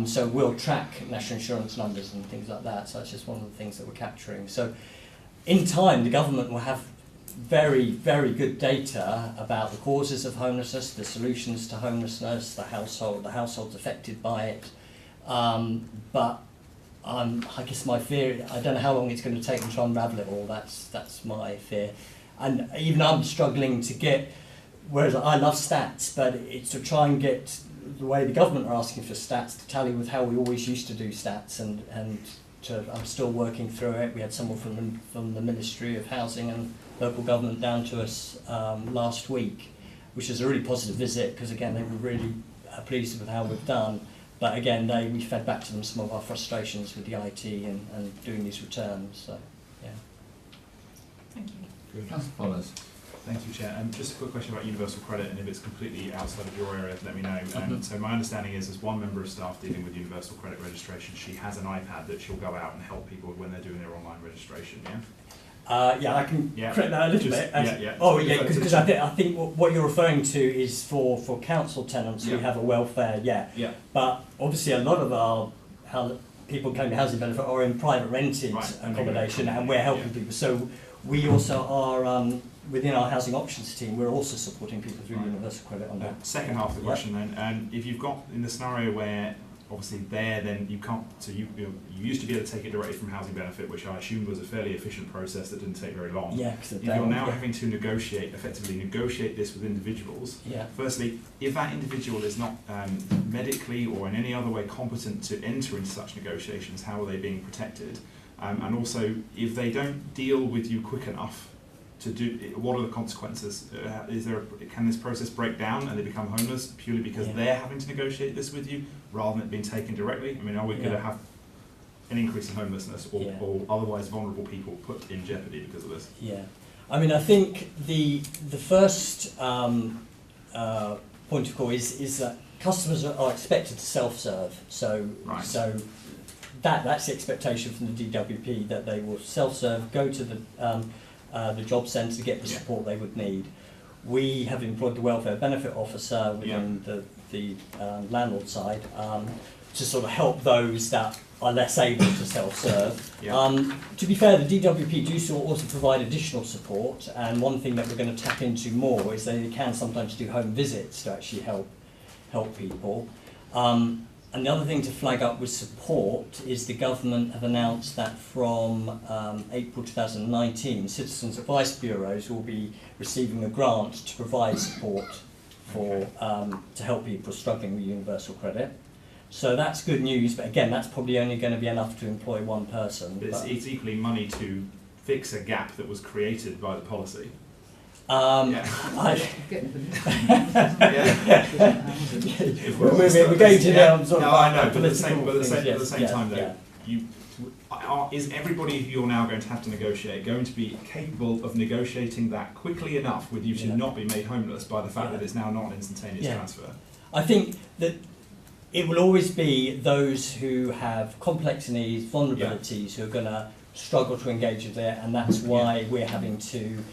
So we'll track national insurance numbers and things like that. So that's just one of the things that we're capturing. So in time, the government will have very, very good data about the causes of homelessness, the solutions to homelessness, the households affected by it. But I guess my fear, I don't know how long it's going to take to try and unravel it all. That's my fear. And even I'm struggling to get, whereas I love stats, but it's to try and get the way the government are asking for stats to tally with how we always used to do stats, and I'm still working through it. We had someone from the Ministry of Housing and Local Government down to us last week, which was a really positive visit, because again they were really pleased with how we've done. But again, we fed back to them some of our frustrations with the IT and doing these returns. So. Thank you. Councillor Follows. Thank you, Chair. Just a quick question about universal credit, and if it's completely outside of your area, let me know. So my understanding is, as one member of staff dealing with universal credit registration, she has an iPad that she'll go out and help people when they're doing their online registration, yeah? Yeah, I can correct that a little bit. Yeah. Oh, yeah, because I think what you're referring to is for council tenants who have a welfare, Yeah. But obviously a lot of our people claiming housing benefit are in private rented accommodation, and we're helping people. So we also are, within our housing options team, we're also supporting people through universal credit on that. Second half of the question then, if you've got in the scenario where obviously then you can't, so you used to be able to take it directly from housing benefit, which I assumed was a fairly efficient process that didn't take very long. Yeah, if you're now having to effectively negotiate this with individuals, firstly, if that individual is not medically or in any other way competent to enter into such negotiations, how are they being protected? And also, if they don't deal with you quick enough to do, what are the consequences? Can this process break down and they become homeless purely because they're having to negotiate this with you rather than it being taken directly? I mean, are we going to have an increase in homelessness or otherwise vulnerable people put in jeopardy because of this? Yeah, I mean, I think the first point of call is that customers are expected to self-serve. So that's the expectation from the DWP, that they will self-serve, go to the job centre to get the support they would need. We have employed the welfare benefit officer within the landlord side to sort of help those that are less able to self-serve. To be fair, the DWP do also provide additional support, and one thing that we're going to tap into more is they can sometimes do home visits to actually help people. And the other thing to flag up with support is the government have announced that from April 2019, citizens advice bureaus will be receiving a grant to provide support for to help people struggling with universal credit. So that's good news, but again, that's probably only going to be enough to employ one person. But it's equally money to fix a gap that was created by the policy. We're going to I know, but at the same time though, is everybody who you're now going to have to negotiate going to be capable of negotiating that quickly enough with you to not be made homeless by the fact that it's now not an instantaneous transfer? I think that it will always be those who have complex needs, vulnerabilities, who are going to struggle to engage with it, and that's why we're having to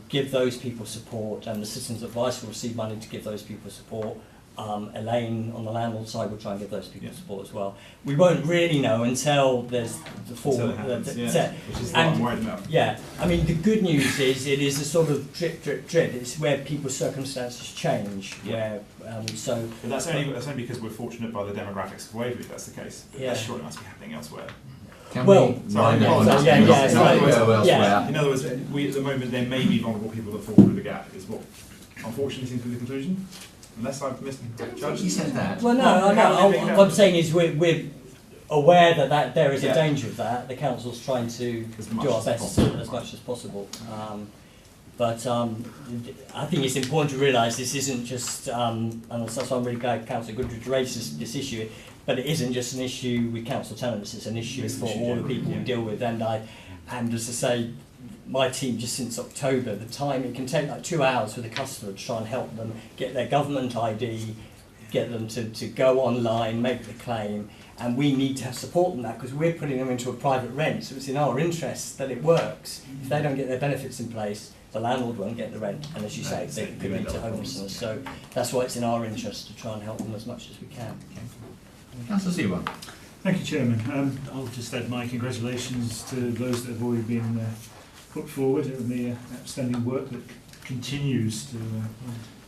give those people support, and the Citizens Advice will receive money to give those people support. Elaine on the landlord side will try and give those people support as well. We won't really know until there's the full which is what I'm worried about. Yeah, I mean the good news is it is a sort of drip. It's where people's circumstances change. But that's only because we're fortunate by the demographics of Waverley. That's the case. Yeah. Sure, it must be happening elsewhere. In other words, we at the moment there may be vulnerable people that fall through the gap. Is what unfortunately seems to be the conclusion. Unless I've misjudged. You said that. Well, no. What I'm saying is we're aware that there is a danger of that. The council's trying to do our best as much as possible. But I think it's important to realise this isn't just, and that's why I'm really glad Councillor Goodrich raised this issue, but it isn't just an issue with council tenants, it's an issue for all the people we deal with. And as I say, my team just since October, the time it can take like 2 hours for the customer to try and help them get their government ID, get them to go online, make the claim, and we need to support them that because we're putting them into a private rent, so it's in our interest that it works. If they don't get their benefits in place, the landlord won't get the rent, and as you say, they could lead to homelessness. So that's why it's in our interest to try and help them as much as we can. Councillor Seaborn. Thank you, Chairman. I'll just add my congratulations to those that have already been put forward and the outstanding work that continues to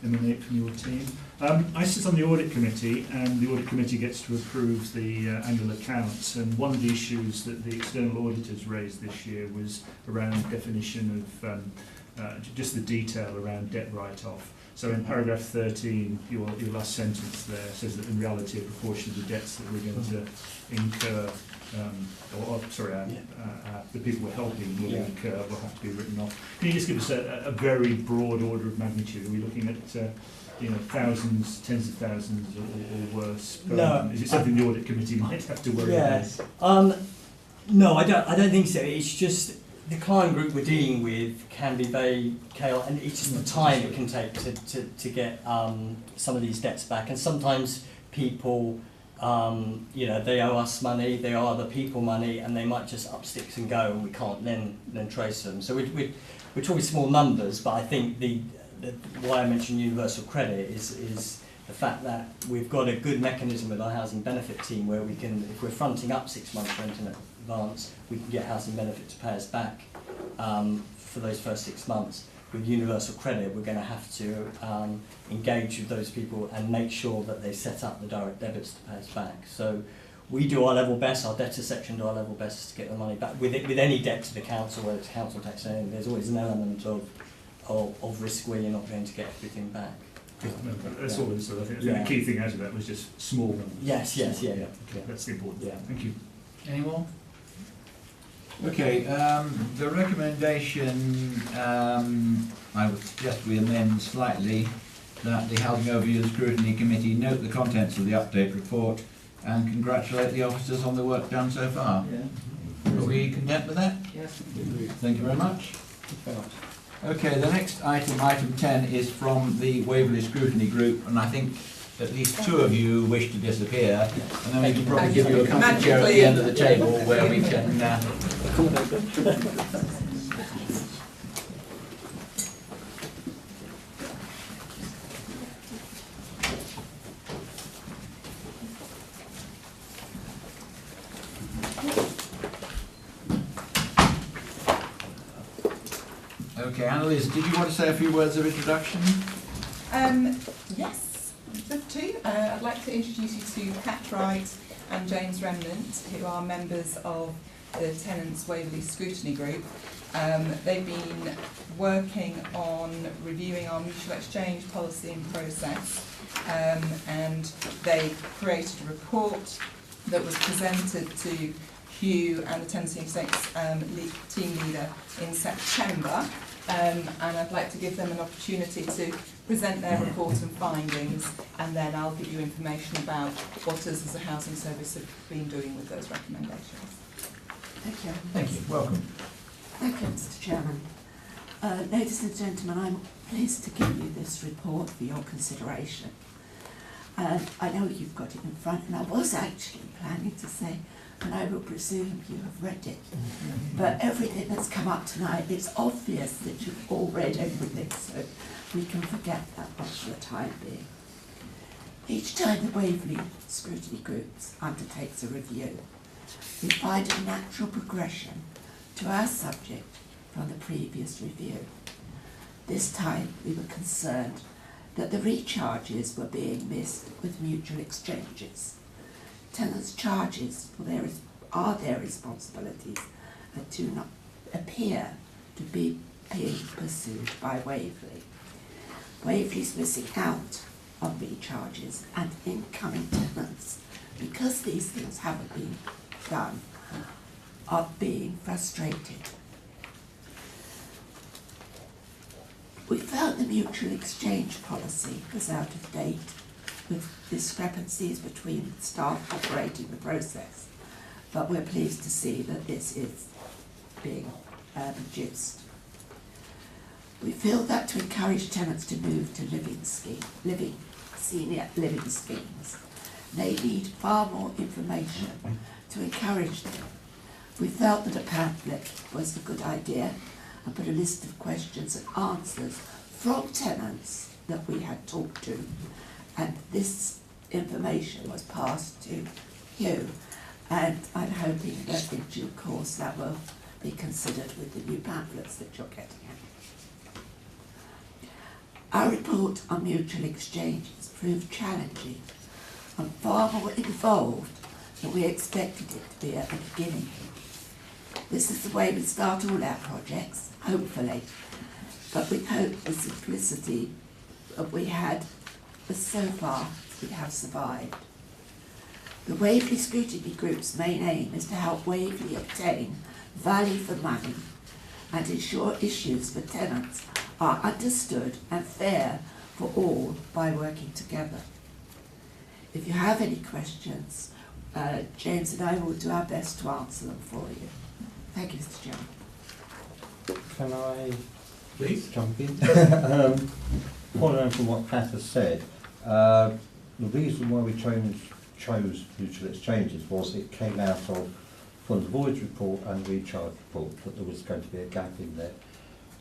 emanate from your team. I sit on the Audit Committee, and the Audit Committee gets to approve the annual accounts, and one of the issues that the external auditors raised this year was around definition of just the detail around debt write-off. So in paragraph 13, your last sentence there says that in reality a proportion of the debts that we're going to incur, the people we're helping will incur will have to be written off. Can you just give us a very broad order of magnitude? Are we looking at thousands, tens of thousands, or worse? No. Is it something the Audit Committee might have to worry about? No, I don't think so. It's just the client group we're dealing with can be very chaotic, and it's just the time it can take to get some of these debts back. And sometimes people, you know, they owe us money, they owe other people money, and they might just up sticks and go, and we can't then trace them. So we're talking small numbers, but I think the why I mentioned universal credit is the fact that we've got a good mechanism with our housing benefit team where we can, if we're fronting up 6 months rent in advance, we can get housing benefit to pay us back for those first 6 months. With universal credit, we're going to have to engage with those people and make sure that they set up the direct debits to pay us back. So we do our level best, our debtor section do our level best to get the money back. With any debt to the council, whether it's council tax or anything, there's always an element of risk where you're not going to get everything back. That's all. So I think the key thing out of that was just small numbers. Yes, yeah. That's the important thing. Yeah. Thank you. Any more? Okay, the recommendation, I would suggest we amend slightly that the Housing Overview and Scrutiny Committee note the contents of the update report and congratulate the officers on the work done so far. Yeah. Are we content with that? Yes. Thank you very much. Okay, the next item, item 10, is from the Waverley Scrutiny Group, and I think at least 2 of you wish to disappear, and then we can probably give you a comfy chair at the end of the table where we can... Okay, Annalise, did you want to say a few words of introduction? Yes, love to. I'd like to introduce you to Kat Wright and James Remnant, who are members of the Tenants Waverley Scrutiny Group. They've been working on reviewing our mutual exchange policy and process, and they created a report that was presented to Hugh and the Tenancy Estates team leader in September. And I'd like to give them an opportunity to present their report and findings, and then I'll give you information about what us as a housing service have been doing with those recommendations. Thank you. Thank you. Welcome. Thank you, Mr. Chairman. Ladies and gentlemen, I'm pleased to give you this report for your consideration. And I know you've got it in front, and I was actually planning to say, and I will presume you have read it. But everything that's come up tonight, it's obvious that you've all read everything, so we can forget that much for the time being. Each time the Waverley Scrutiny Groups undertakes a review, we find a natural progression to our subject from the previous review. This time we were concerned that the recharges were being missed with mutual exchanges. Tenants' charges are their responsibilities and do not appear to be being pursued by Waverley. Waverley's missing out on recharges, and incoming tenants, because these things haven't been done, are being frustrated. We found the mutual exchange policy was out of date, with discrepancies between staff operating the process, but we're pleased to see that this is being reduced. We feel that to encourage tenants to move to senior living schemes, they need far more information to encourage them. We felt that a pamphlet was a good idea and put a list of questions and answers from tenants that we had talked to, and this information was passed to you, and I'm hoping that in due course that will be considered with the new pamphlets that you're getting at. Our report on mutual exchanges proved challenging and far more involved than we expected it to be at the beginning. This is the way we start all our projects, hopefully, but we hope the simplicity that we had, but so far we have survived. The Waverley Scrutiny Group's main aim is to help Waverley obtain value for money and ensure issues for tenants are understood and fair for all by working together. If you have any questions, James and I will do our best to answer them for you. Thank you, Mr. Chairman. Can I Please. jump in? Following on from what Pat has said, the reason why we chose mutual exchanges was it came out of from the voyage report and recharge report that there was going to be a gap in there.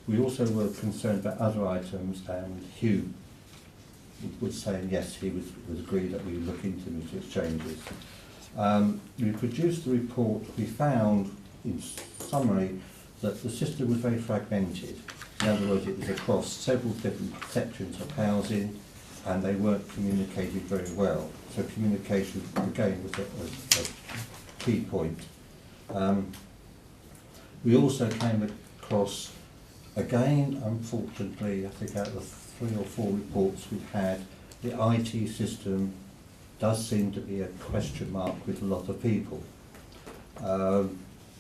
We also were concerned about other items, and Hugh was saying yes, he would agree that we would look into mutual exchanges. We produced the report. We found, in summary, that the system was very fragmented. In other words, it was across several different sections of housing, and they weren't communicated very well. So communication, again, was a key point. We also came across, again, unfortunately, I think out of the 3 or 4 reports we've had, the IT system does seem to be a question mark with a lot of people. A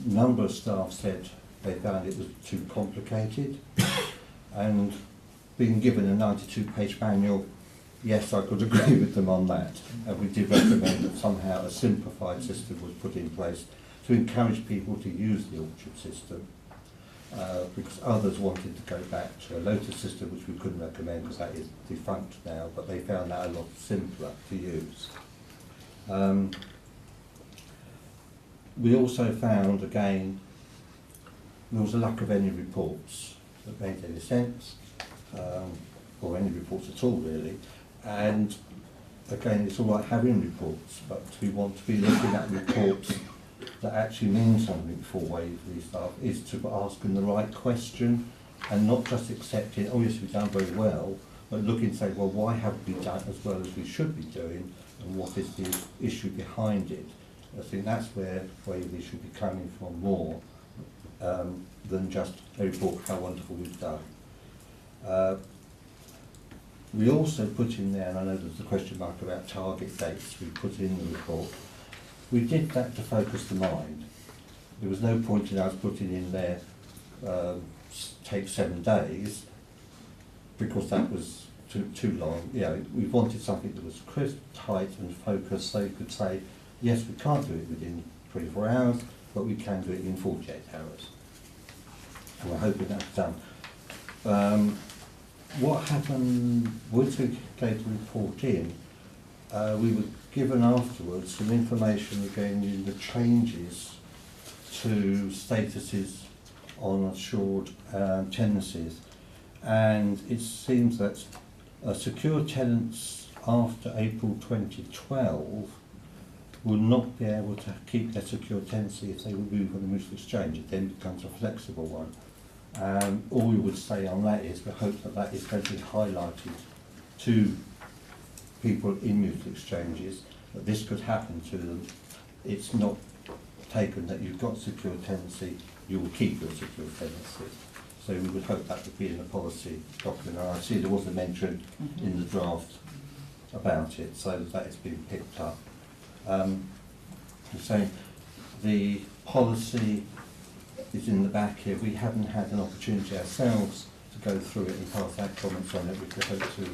number of staff said they found it was too complicated, and being given a 92-page manual, yes, I could agree with them on that. And we did recommend that somehow a simplified system was put in place to encourage people to use the orchard system, because others wanted to go back to a Lotus system, which we couldn't recommend because that is defunct now, but they found that a lot simpler to use. We also found, again, there was a lack of any reports that made any sense, or any reports at all really. And again, it's all right having reports, but we want to be looking at reports that actually mean something for Waverley staff, is to ask them the right question and not just accepting, oh yes, we've done very well, but looking and say, well, why haven't we done as well as we should be doing, and what is the issue behind it? I think that's where Waverley should be coming from more than just a report how wonderful we've done. We also put in there, and I know there's a question mark about target dates, we put in the report. We did that to focus the mind. There was no point in us putting in there, take 7 days, because that was too long. You know, we wanted something that was crisp, tight and focused, so you could say, yes, we can't do it within 24 hours, but we can do it in 48 hours. And we're hoping that's done. What happened once we gave the report in, we were given afterwards some information again in the changes to statuses on assured tenancies, and it seems that secure tenants after April 2012 will not be able to keep their secure tenancy if they move on the mutual exchange. It then becomes a flexible one. All we would say on that is we hope that that is going to be highlighted to people in mutual exchanges, that this could happen to them. It's not taken that you've got secure tenancy, you will keep your secure tenancy. So we would hope that would be in the policy document. And I see there was a mention in the draft about it, so that has been picked up. So the policy is in the back here. We haven't had an opportunity ourselves to go through it and pass our comments on it. We could hope to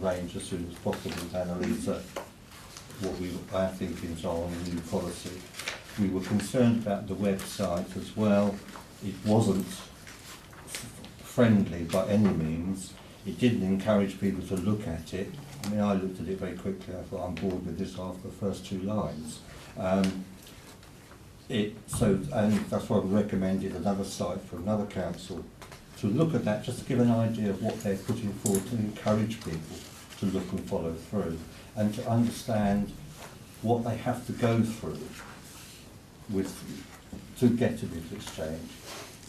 arrange as soon as possible with Annalisa what our thinkings are on the new policy. We were concerned about the website as well. It wasn't friendly by any means. It didn't encourage people to look at it. I mean, I looked at it very quickly. I thought, I'm bored with this after the first 2 lines. And that's why we recommended another site for another council to look at that, just to give an idea of what they're putting forward, to encourage people to look and follow through, and to understand what they have to go through to get to this exchange.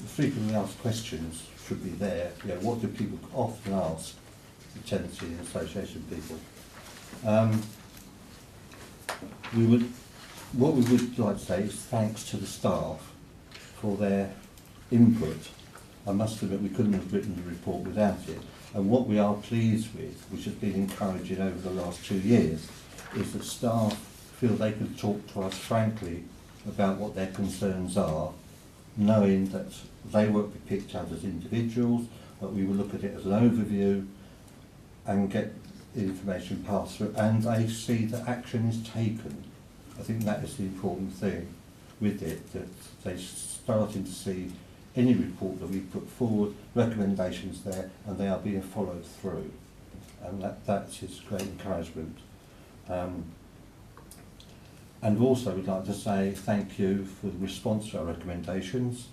The frequently asked questions should be there. You know, what do people often ask the tenancy and association people? What we would like to say is thanks to the staff for their input. I must admit we couldn't have written the report without it. And what we are pleased with, which has been encouraging over the last 2 years, is that staff feel they can talk to us frankly about what their concerns are, knowing that they won't be picked out as individuals, but we will look at it as an overview and get the information passed through, and they see that action is taken. I think that is the important thing with it, that they're starting to see any report that we put forward, recommendations there, and they are being followed through. And that is great encouragement. And also we'd like to say thank you for the response to our recommendations.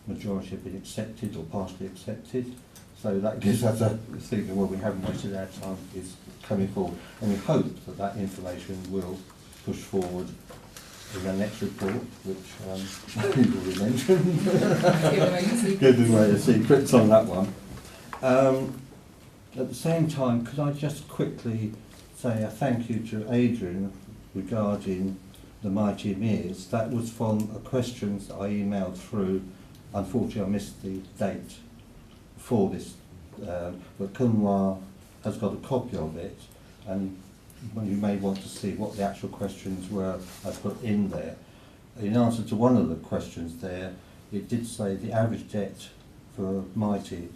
Majority have been accepted or partially accepted. So that gives us a thinking, well, we haven't wasted our time, is coming forward. And we hope that that information will push forward in the next report, which you've already mentioned. Giving away the secrets on that one. At the same time, could I just quickly say a thank you to Adrian regarding the Mighty Mears. That was from questions that I emailed through. Unfortunately, I missed the date for this, but Kunwa has got a copy of it, and you may want to see what the actual questions were I put in there. In answer to one of the questions there, it did say the average debt for Mighty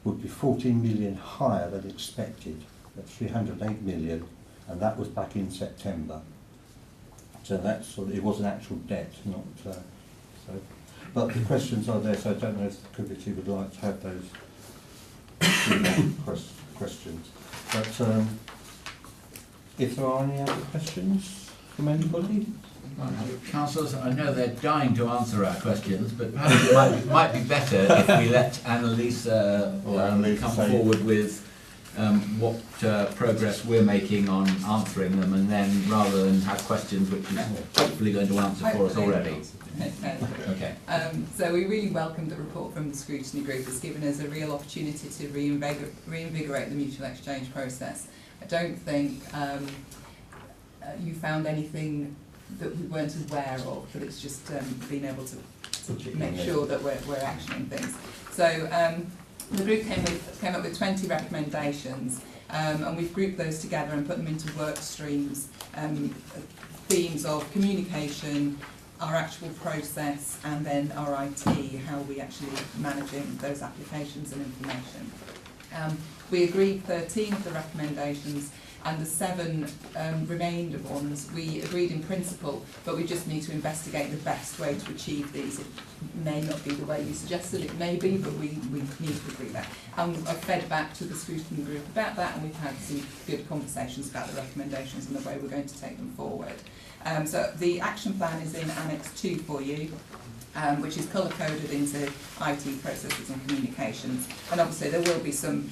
would be 14 million higher than expected, at 308 million, and that was back in September. So that's sort of, it was an actual debt, not so. But the questions are there, so I don't know if the committee would like to have those questions. But if there are any other questions from anybody? Councillors, I know they're dying to answer our questions, but perhaps it might be better if we let Annalisa come forward with what progress we're making on answering them, and then rather than have questions which is hopefully going to answer for us already. Okay. So we really welcomed the report from the scrutiny group. It's given us a real opportunity to reinvigorate the mutual exchange process. I don't think you found anything that we weren't aware of, but it's just being able to make sure that we're actioning things. So the group came up with 20 recommendations, and we've grouped those together and put them into work streams, themes of communication, our actual process, and then our IT, how we actually managing those applications and information. We agreed 13 of the recommendations, and the 7 remainder ones we agreed in principle, but we just need to investigate the best way to achieve these. It may not be the way you suggested, it may be, but we need to agree that. And I've fed back to the scrutiny group about that, and we've had some good conversations about the recommendations and the way we're going to take them forward. So the action plan is in Annex 2 for you, which is colour-coded into IT processes and communications. And obviously there will be some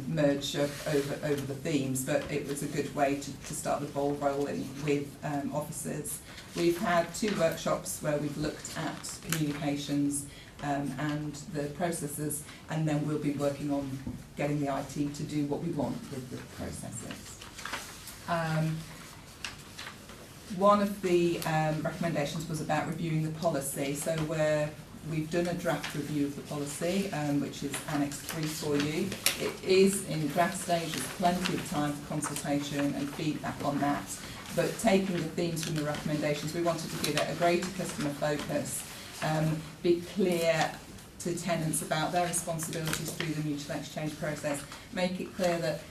merge over the themes, but it was a good way to start the ball rolling with officers. We've had 2 workshops where we've looked at communications and the processes, and then we'll be working on getting the IT to do what we want with the processes. One of the recommendations was about reviewing the policy, so we've done a draft review of the policy, which is Annex 3 for you. It is in draft stage, there's plenty of time for consultation and feedback on that, but taking the themes from the recommendations, we wanted to give it a greater customer focus, be clear to tenants about their responsibilities through the mutual exchange process, make it clear that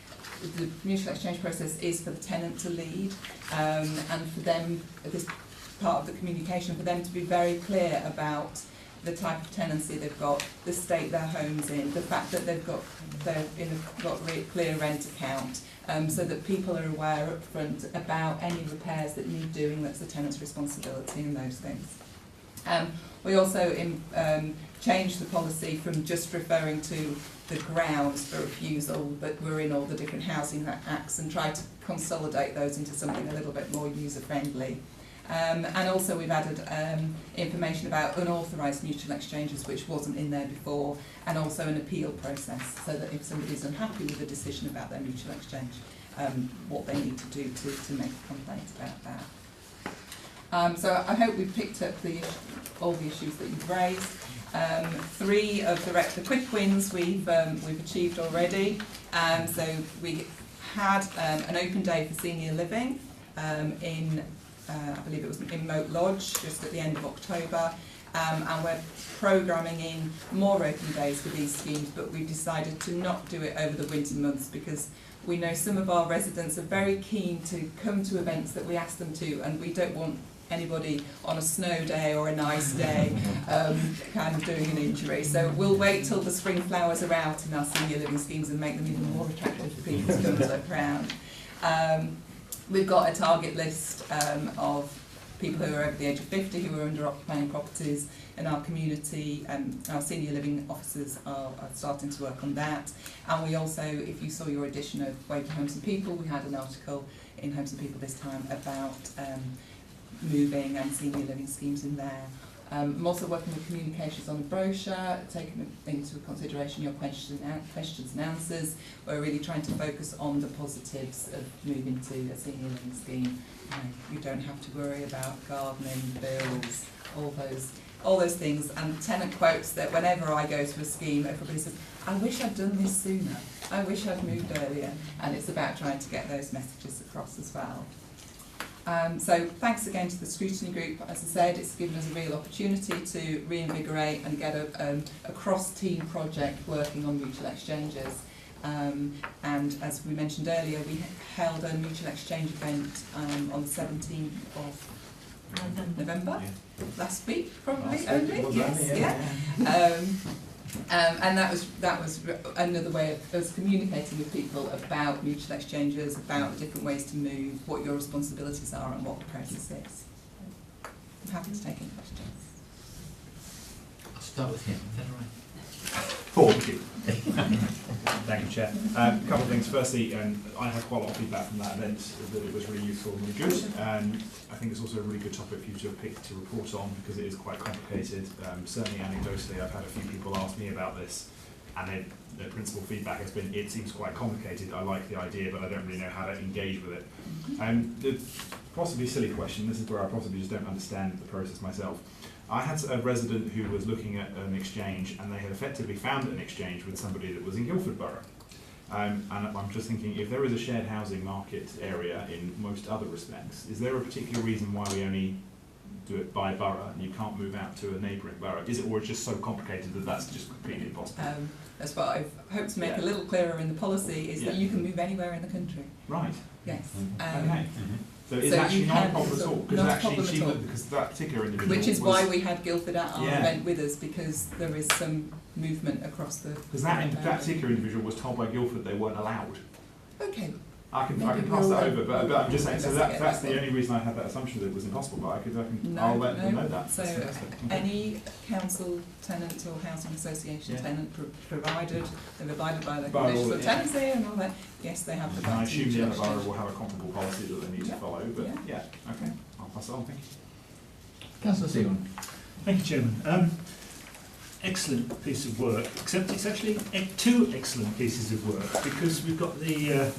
the mutual exchange process is for the tenant to lead, and for them, this part of the communication, for them to be very clear about the type of tenancy they've got, the state their home's in, the fact that they've got clear rent account, so that people are aware up front about any repairs that need doing that's the tenant's responsibility and those things. We also changed the policy from just referring to the grounds for refusal, but we're in all the different housing acts and try to consolidate those into something a little bit more user-friendly. And also we've added information about unauthorised mutual exchanges, which wasn't in there before, and also an appeal process, so that if somebody's unhappy with a decision about their mutual exchange, what they need to do to make a complaint about that. So I hope we've picked up all the issues that you've raised. 3 of the quick wins we've achieved already. So we had an open day for senior living in, I believe it was in Moat Lodge, just at the end of October. And we're programming in more open days for these schemes, but we've decided to not do it over the winter months because we know some of our residents are very keen to come to events that we ask them to, and we don't want anybody on a snow day or a nice day kind of doing an injury. So we'll wait till the spring flowers are out in our senior living schemes and make them even more attractive for people to come and look around. We've got a target list of people who are over the age of 50 who are under occupying properties in our community, and our senior living officers are starting to work on that. And we also, if you saw your edition of Waverley Homes and People, we had an article in Homes and People this time about moving and senior living schemes in there. I'm also working with communications on a brochure, taking into consideration your questions and answers. We're really trying to focus on the positives of moving to a senior living scheme. You don't have to worry about gardening, bills, all those things, and tenant quotes that whenever I go to a scheme, everybody says, I wish I'd done this sooner, I wish I'd moved earlier, and it's about trying to get those messages across as well. So thanks again to the scrutiny group. As I said, it's given us a real opportunity to reinvigorate and get a cross-team project working on mutual exchanges. And as we mentioned earlier, we held a mutual exchange event on the 17th of November, last week probably only, and that was another way of us communicating with people about mutual exchanges, about the different ways to move, what your responsibilities are and what the process is. I'm happy to take any questions. I'll start with him, is that all right? Paul, thank you. Thank you, Chair. A couple of things. Firstly, I had quite a lot of feedback from that event that it was really useful and really good. I think it's also a really good topic for you to pick to report on because it is quite complicated. Certainly anecdotally, I've had a few people ask me about this, and their principal feedback has been, it seems quite complicated. I like the idea, but I don't really know how to engage with it. The possibly silly question, this is where I possibly just don't understand the process myself. I had a resident who was looking at an exchange, and they had effectively found an exchange with somebody that was in Guildford Borough. And I'm just thinking, if there is a shared housing market area in most other respects, is there a particular reason why we only do it by borough and you can't move out to a neighbouring borough? Is it, or it's just so complicated that that's just completely impossible? That's what I've hoped to make a little clearer in the policy, is that you can move anywhere in the country. Right. Yes. Okay. So it's actually not a problem at all, because that particular individual which is why we had Guildford at our event with us, because there is some movement across the... Because that particular individual was told by Guildford they weren't allowed. Okay. I can pass that over, but I'm just saying, so that's the only reason I had that assumption that it was impossible, but I'll let them know that. So any council tenant or housing association tenant provided, they've abided by the conditions of tenancy and all that, yes, they have the right to... I assume the other borough will have a comparable policy that they need to follow, but okay, I'll pass it on, thank you. Councillor Seaman. Thank you, Chairman. Excellent piece of work, except it's actually two excellent pieces of work, because we've got the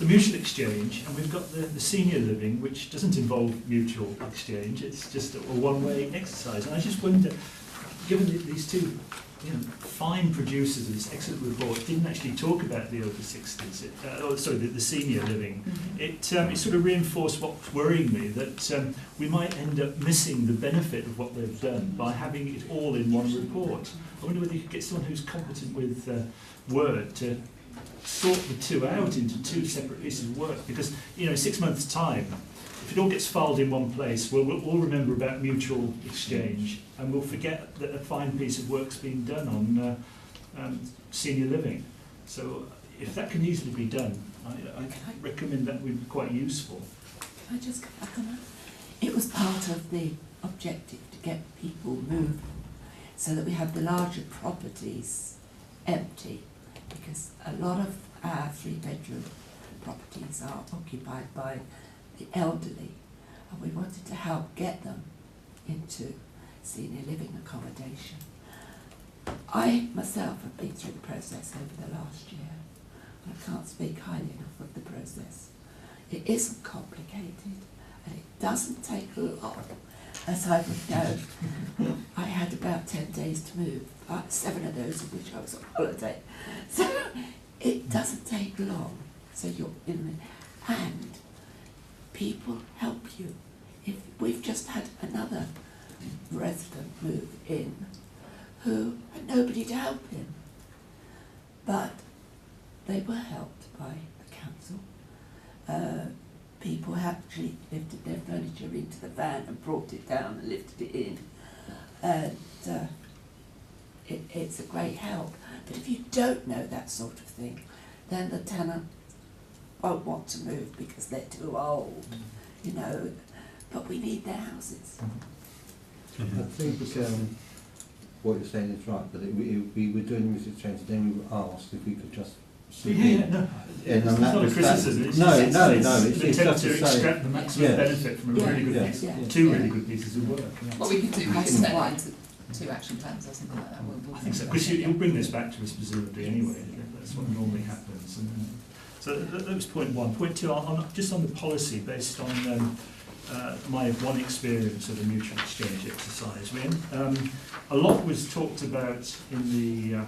mutual exchange and we've got the senior living, which doesn't involve mutual exchange, it's just a one-way exercise. And I just wonder, given these two fine producers of this excellent report didn't actually talk about the over 60s, the senior living, it sort of reinforced what's worrying me, that we might end up missing the benefit of what they've done by having it all in one report. I wonder whether you could get someone who's competent with Word to sort the two out into two separate pieces of work, because 6 months' time, if it all gets filed in one place, we'll all remember about mutual exchange, and we'll forget that a fine piece of work's been done on senior living. So if that can easily be done, I recommend that would be quite useful. Can I just come back on that? It was part of the objective to get people moving, so that we have the larger properties empty, because a lot of our 3-bedroom properties are occupied by the elderly, and we wanted to help get them into senior living accommodation. I myself have been through the process over the last year, and I can't speak highly enough of the process. It isn't complicated, and it doesn't take long. As I would know, I had about 10 days to move, 7 of those of which I was on holiday. So it doesn't take long. So you're in the, and people help you. If we've just had another resident move in who had nobody to help him, but they were helped by the council. people actually lifted their furniture into the van and brought it down and lifted it in. And it's a great help. But if you don't know that sort of thing, then the tenant won't want to move because they're too old, you know. But we need their houses. I think what you're saying is right, but we were doing the music change, then we were asked if we could just see It's not a criticism, it's it's attempt just to extract the maximum benefit from a really good piece, two really good pieces of work. What we could do, we could turn that into 2 action plans or something like that. I think so, because you'll bring this back to us presumably anyway. That's what normally happens. And, so that was point one. Point two, just on the policy, based on my one experience of a mutual exchange exercise. A lot was talked about in the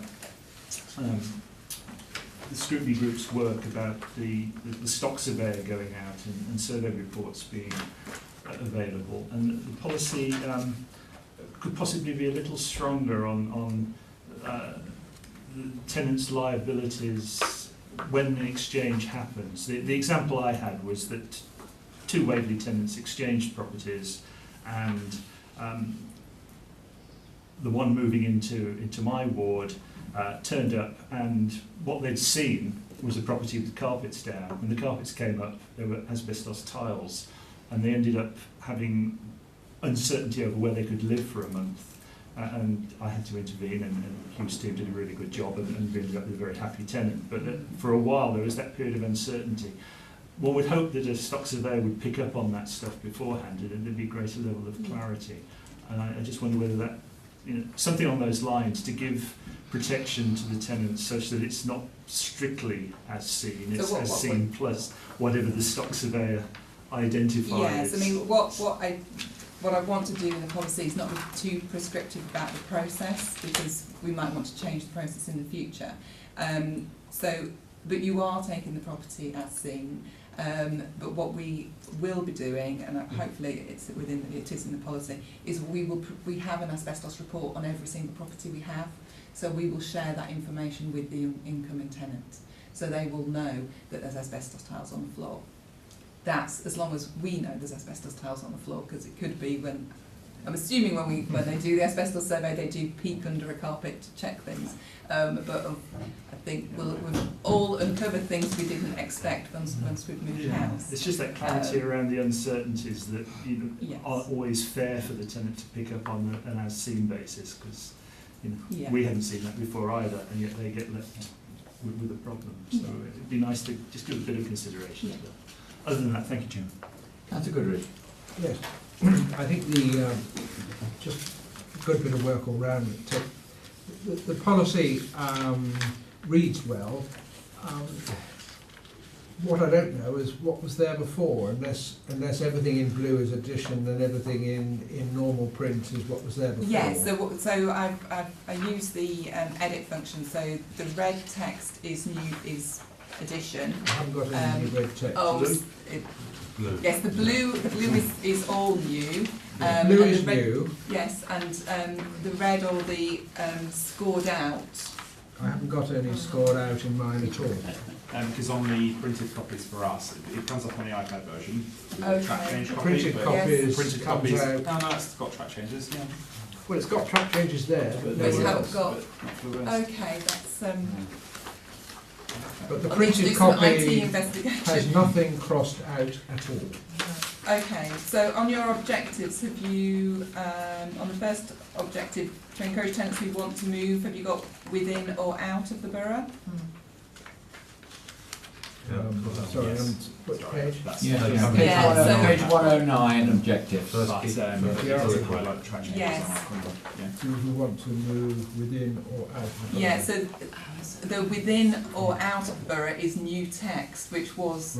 scrutiny group's work about the stock surveyor going out and survey reports being available, and the policy could possibly be a little stronger on the tenant's liabilities when an exchange happens. The example I had was that 2 Waverley tenants exchanged properties, and the one moving into my ward turned up, and what they'd seen was a property with the carpets down. When the carpets came up, there were asbestos tiles, and they ended up having uncertainty over where they could live for a month. And I had to intervene, and Hugh's team did a really good job, and ended up with a very happy tenant. But for a while, there was that period of uncertainty. One would hope that a stock surveyor would pick up on that stuff beforehand, and there'd be a greater level of clarity. And I just wonder whether that, something on those lines to give protection to the tenants such that it's not strictly as seen, it's as seen plus whatever the stock surveyor identifies. Yes, I mean, what I want to do in the policy is not be too prescriptive about the process, because we might want to change the process in the future. But you are taking the property as seen. But what we will be doing, and hopefully it is in the policy, is we have an asbestos report on every single property we have. So we will share that information with the incoming tenant, so they will know that there's asbestos tiles on the floor. That's as long as we know there's asbestos tiles on the floor, because it could be when, I'm assuming when they do the asbestos survey, they do peek under a carpet to check things. But I think we'll all uncover things we didn't expect once we've moved house. It's just that clarity around the uncertainties that aren't always fair for the tenant to pick up on an as-seen basis, because we haven't seen that before either, and yet they get left with a problem. So it'd be nice to just give a bit of consideration to that. Other than that, thank you, Jim. That's a good read. Yes, I think just a good bit of work all round. The policy reads well. What I don't know is what was there before, unless everything in blue is addition and everything in normal print is what was there before. Yes, so I use the edit function. So the red text is addition. I haven't got any red text. Blue. Yes, the blue is all new. Blue is new. Yes, and the red or the scored out. I haven't got any scored out in mine at all. Because on the printed copies for us, it comes up on the iPad version. Okay. Track change copy. Printed copies. Printed copies. No, it's got track changes. Yeah. Well, it's got track changes there, but you haven't got. But Okay, that's. But the printed copy has nothing crossed out at all. Okay, so on your objectives, have you, on the first objective, to encourage tenants who want to move, have you got within or out of the borough? Sorry, on which page? Page 109, objectives. But it doesn't highlight the track changes. Yes. Do you want to move within or out of the borough? Yeah, so the within or out of the borough is new text, which was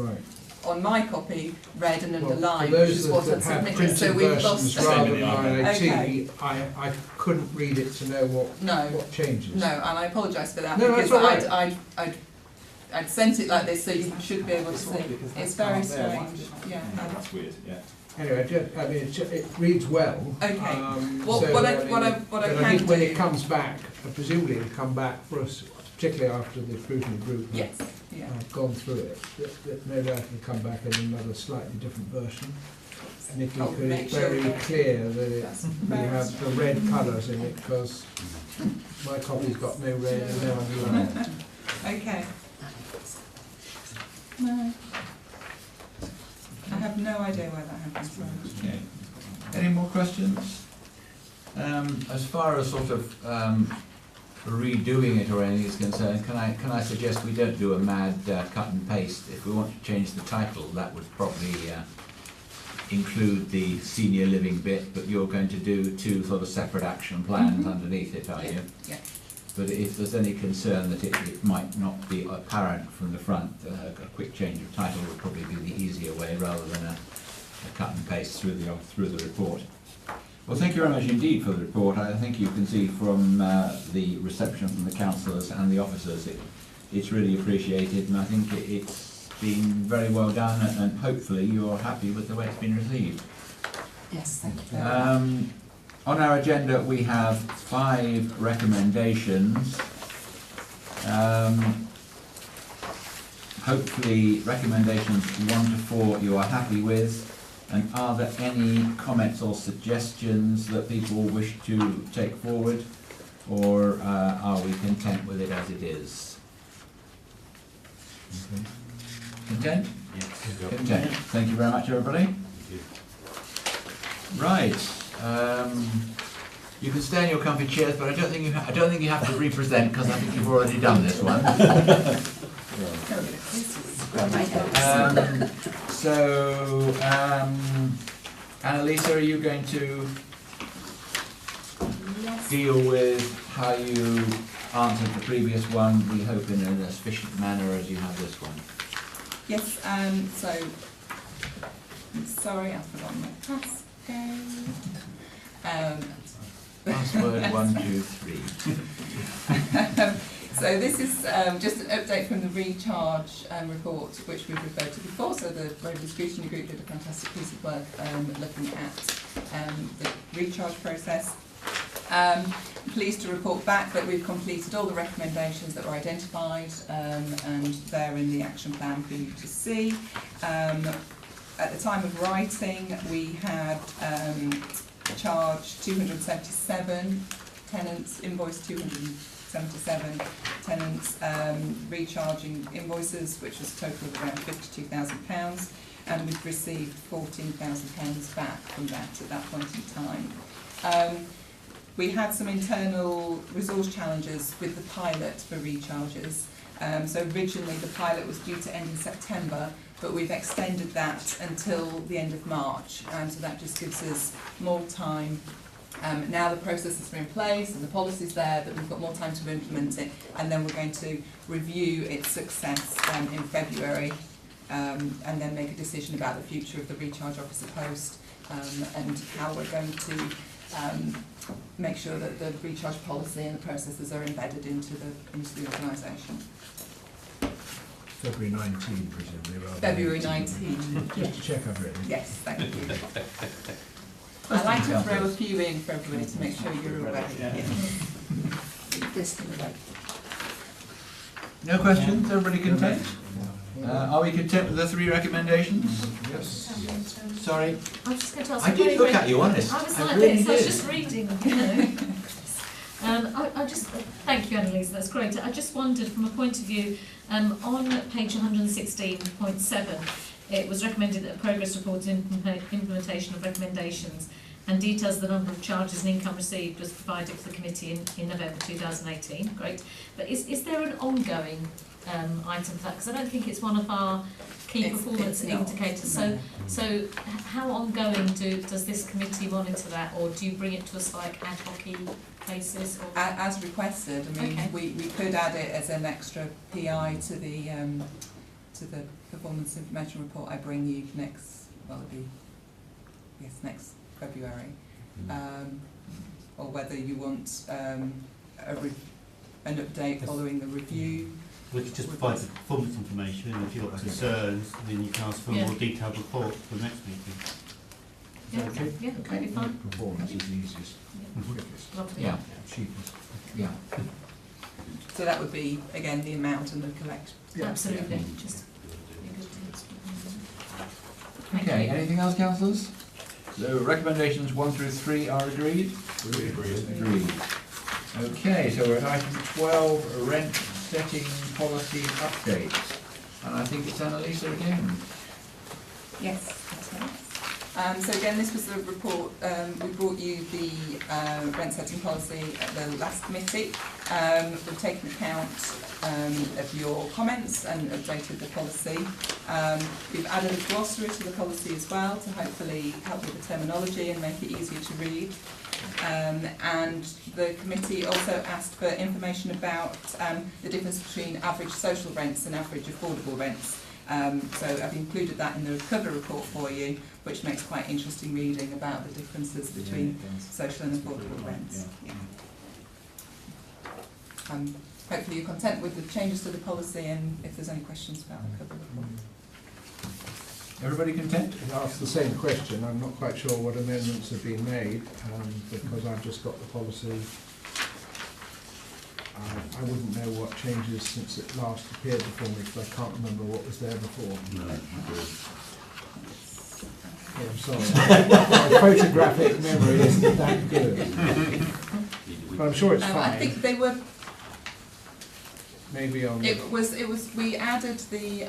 on my copy read and underlined, which is what I'd submitted. So we've lost rather than IT, I couldn't read it to know what changes. No, and I apologise for that, because I'd sent it like this, so you should be able to see. It's very strange. Yeah. That's weird. Yeah. Anyway, it reads well. Okay. I think when it comes back, presumably it'll come back for us, particularly after the scrutiny group. Yes. Yeah. I've gone through it, that maybe I can come back in another slightly different version. And if you I'll could, make it's sure very that clear that that's we have the red colours in it, because my copy's got no red and no underline. Okay. No. I have no idea where that happens from. Okay. Any more questions? As far as sort of redoing it or anything is concerned, can I suggest we don't do a mad cut and paste? If we want to change the title, that would probably include the senior living bit, but you're going to do two sort of separate action plans underneath it, are you? Yeah. But if there's any concern that it might not be apparent from the front, a quick change of title would probably be the easier way rather than a cut and paste through the report. Well, thank you very much indeed for the report. I think you can see from the reception from the councillors and the officers, it's really appreciated, and I think it's been very well done, and hopefully you're happy with the way it's been received. Yes, thank you. On our agenda, we have 5 recommendations. Hopefully, recommendations 1 to 4 you are happy with. And are there any comments or suggestions that people wish to take forward, or are we content with it as it is? Okay. Content? Yes. Content. Thank you very much, everybody. Right. You can stay in your comfy chairs, but I don't think you have to represent, because I think you've already done this one. Annalisa, are you going to deal with how you answered the previous one? We hope in an as efficient manner as you have this one. Yes. So I'm sorry, I've forgotten my passcode. Password 1, 2, 3. So this is just an update from the recharge report, which we've referred to before. So the Waverley Scrutiny Group did a fantastic piece of work looking at the recharge process. I'm pleased to report back that we've completed all the recommendations that were identified, and they're in the action plan for you to see. At the time of writing, we had charged 277 tenants, invoiced 277 tenants, recharging invoices, which was a total of around £52,000, and we've received £14,000 back from that at that point in time. We had some internal resource challenges with the pilot for recharges. So originally the pilot was due to end in September, but we've extended that until the end of March, so that just gives us more time. Now the processes are in place and the policy's there, that we've got more time to implement it, and then we're going to review its success in February, and then make a decision about the future of the recharge officer post, and how we're going to make sure that the recharge policy and the processes are embedded into the organisation. February 19, presumably, rather than February 19. 19. Just to check I've written. Yes, thank you. I like to throw a few in for everybody to make sure you're aware. This to the right. No questions? Everybody content? Are we content with the 3 recommendations? Yes. Sorry. I was just going to ask. I did look at you, honest. I was I like really this. I was did. just reading. You know. I just thank you, Annalisa. That's great. I just wondered, from a point of view, on page 116.7, it was recommended that a progress report implementation of recommendations and details the number of charges and income received was provided to the committee in November 2018. Great. But is there an ongoing item for that? Because I don't think it's one of our key performance indicators. So how ongoing does this committee monitor that, or do you bring it to us like ad hoc basis? Or? As requested. I mean, we could add it as an extra PI to the performance information report I bring you next February, or whether you want an update following the review. We could just provide the performance information, and if you've got concerns, then you can ask for a more detailed report for the next meeting. Yeah, Okay. yeah, that'd be fine. Performance is the easiest, quickest, Lovely. Yeah. cheapest. Yeah. So that would be, again, the amount and the collection. Absolutely. Just Okay, anything else, councillors? So recommendations 1 through 3 are agreed? Agreed. Okay, so we're at item 12, rent setting policy updates. And I think it's Annalisa again. Yes, that's right. So again, this was the report, we brought you the rent setting policy at the last committee. We've taken account of your comments and updated the policy. We've added a glossary to the policy as well to hopefully help with the terminology and make it easier to read. And the committee also asked for information about the difference between average social rents and average affordable rents. So I've included that in the recovery report for you, which makes quite interesting reading about the differences between social and affordable rents. Yeah. Hopefully you're content with the changes to the policy, and if there's any questions about the recovery report. Everybody content? I asked the same question. I'm not quite sure what amendments have been made, because I've just got the policy. I wouldn't know what changes since it last appeared before me, because I can't remember what was there before. No, Yeah, I'm sorry. My photographic memory isn't that good. But I'm sure it's fine. I think they were. Maybe on. It was. We added the.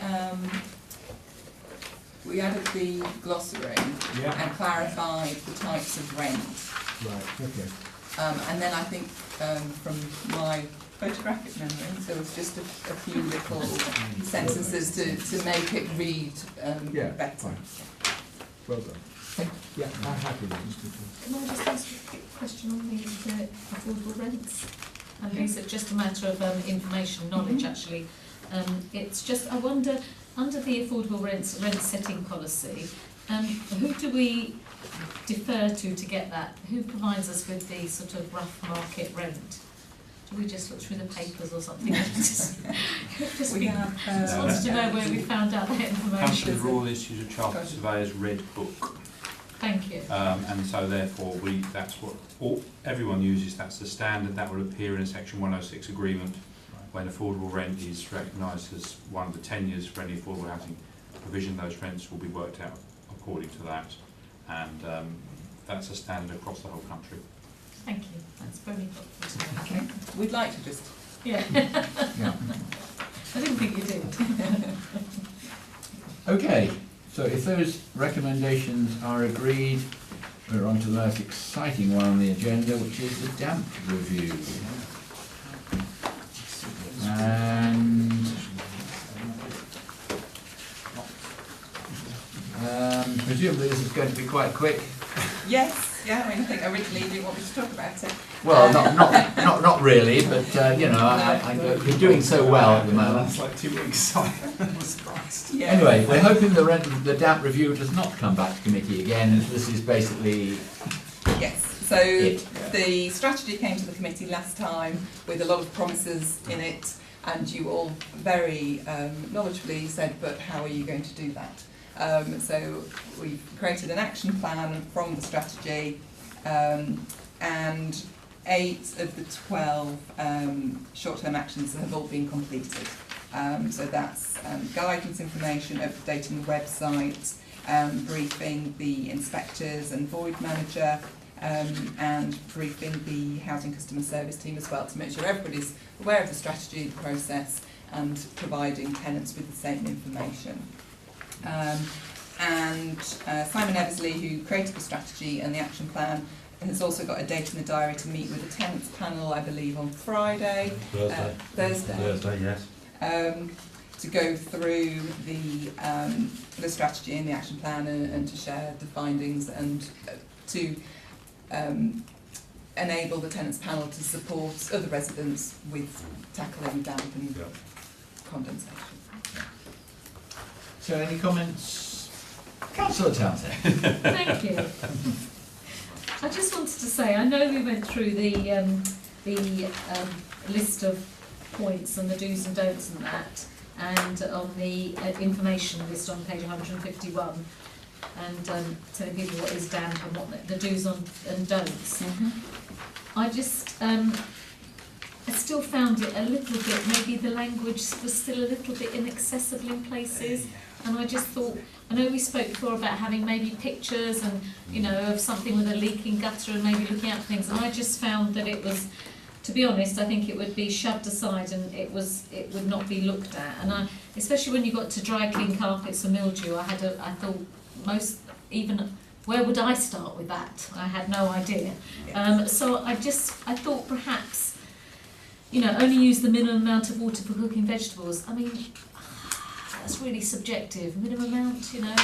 We added the glossary and clarified the types of rent. Right. Okay. And then I think from my photographic memory, there was just a few little sentences to make it read better. Fine. Well done. Yeah, I'm happy with it. Can I just ask a quick question on the affordable rents? And is it just a matter of information, knowledge actually? It's just, I wonder, under the affordable rent setting policy, who do we defer to get that? Who provides us with the sort of rough market rent? Do we just look through the papers or something? just wanted to know where we found out that information. Council Royal issues a Chartered Surveyor's Red Book. Thank you. And so therefore that's what everyone uses, that's the standard, that will appear in a section 106 agreement when affordable rent is recognised as one of the tenures for any affordable housing provision. Those rents will be worked out according to that, and that's a standard across the whole country. Thank you, that's very helpful to know. Okay. We'd like to just... Yeah. Yeah. I didn't think you did. Okay, so if those recommendations are agreed, we're on to the most exciting one on the agenda, which is the damp review. And presumably this is going to be quite quick. Yes, yeah, I mean, I think originally you didn't want me to talk about it. Well, not really, but you know, we're doing so well at the moment. That's like 2 weeks. I was surprised. Yeah. Anyway, we're hoping the damp review does not come back to committee again. This is basically Yes. So the strategy came to the committee last time with a lot of promises in it, and you all very knowledgeably said, but how are you going to do that? So we created an action plan from the strategy, and 8 of the 12 short-term actions have all been completed. So that's guidance information, updating the website, briefing the inspectors and void manager, and briefing the housing customer service team as well to make sure everybody's aware of the strategy, the process, and providing tenants with the same information. Simon Eversley, who created the strategy and the action plan, has also got a date in the diary to meet with the tenants panel, I believe, on Friday. Thursday, yes. To go through the strategy and the action plan and to share the findings and to enable the tenants panel to support other residents with tackling damp and condensation. So any comments? Councillor Townsend. Thank you. I just wanted to say, I know we went through the list of points and the do's and don'ts and that, and on the information list on page 151, and telling people what is damp and what the do's and don'ts. I just I still found it a little bit, maybe the language was still a little bit inaccessible in places. And I just thought, I know we spoke before about having maybe pictures and, you know, of something with a leaking gutter and maybe looking at things. And I just found that it was, to be honest, I think it would be shoved aside and it would not be looked at. And especially when you got to dry clean carpets and mildew, I thought where would I start with that? I had no idea. So I thought perhaps, you know, only use the minimum amount of water for cooking vegetables. I mean, that's really subjective. Minimum amount, you know,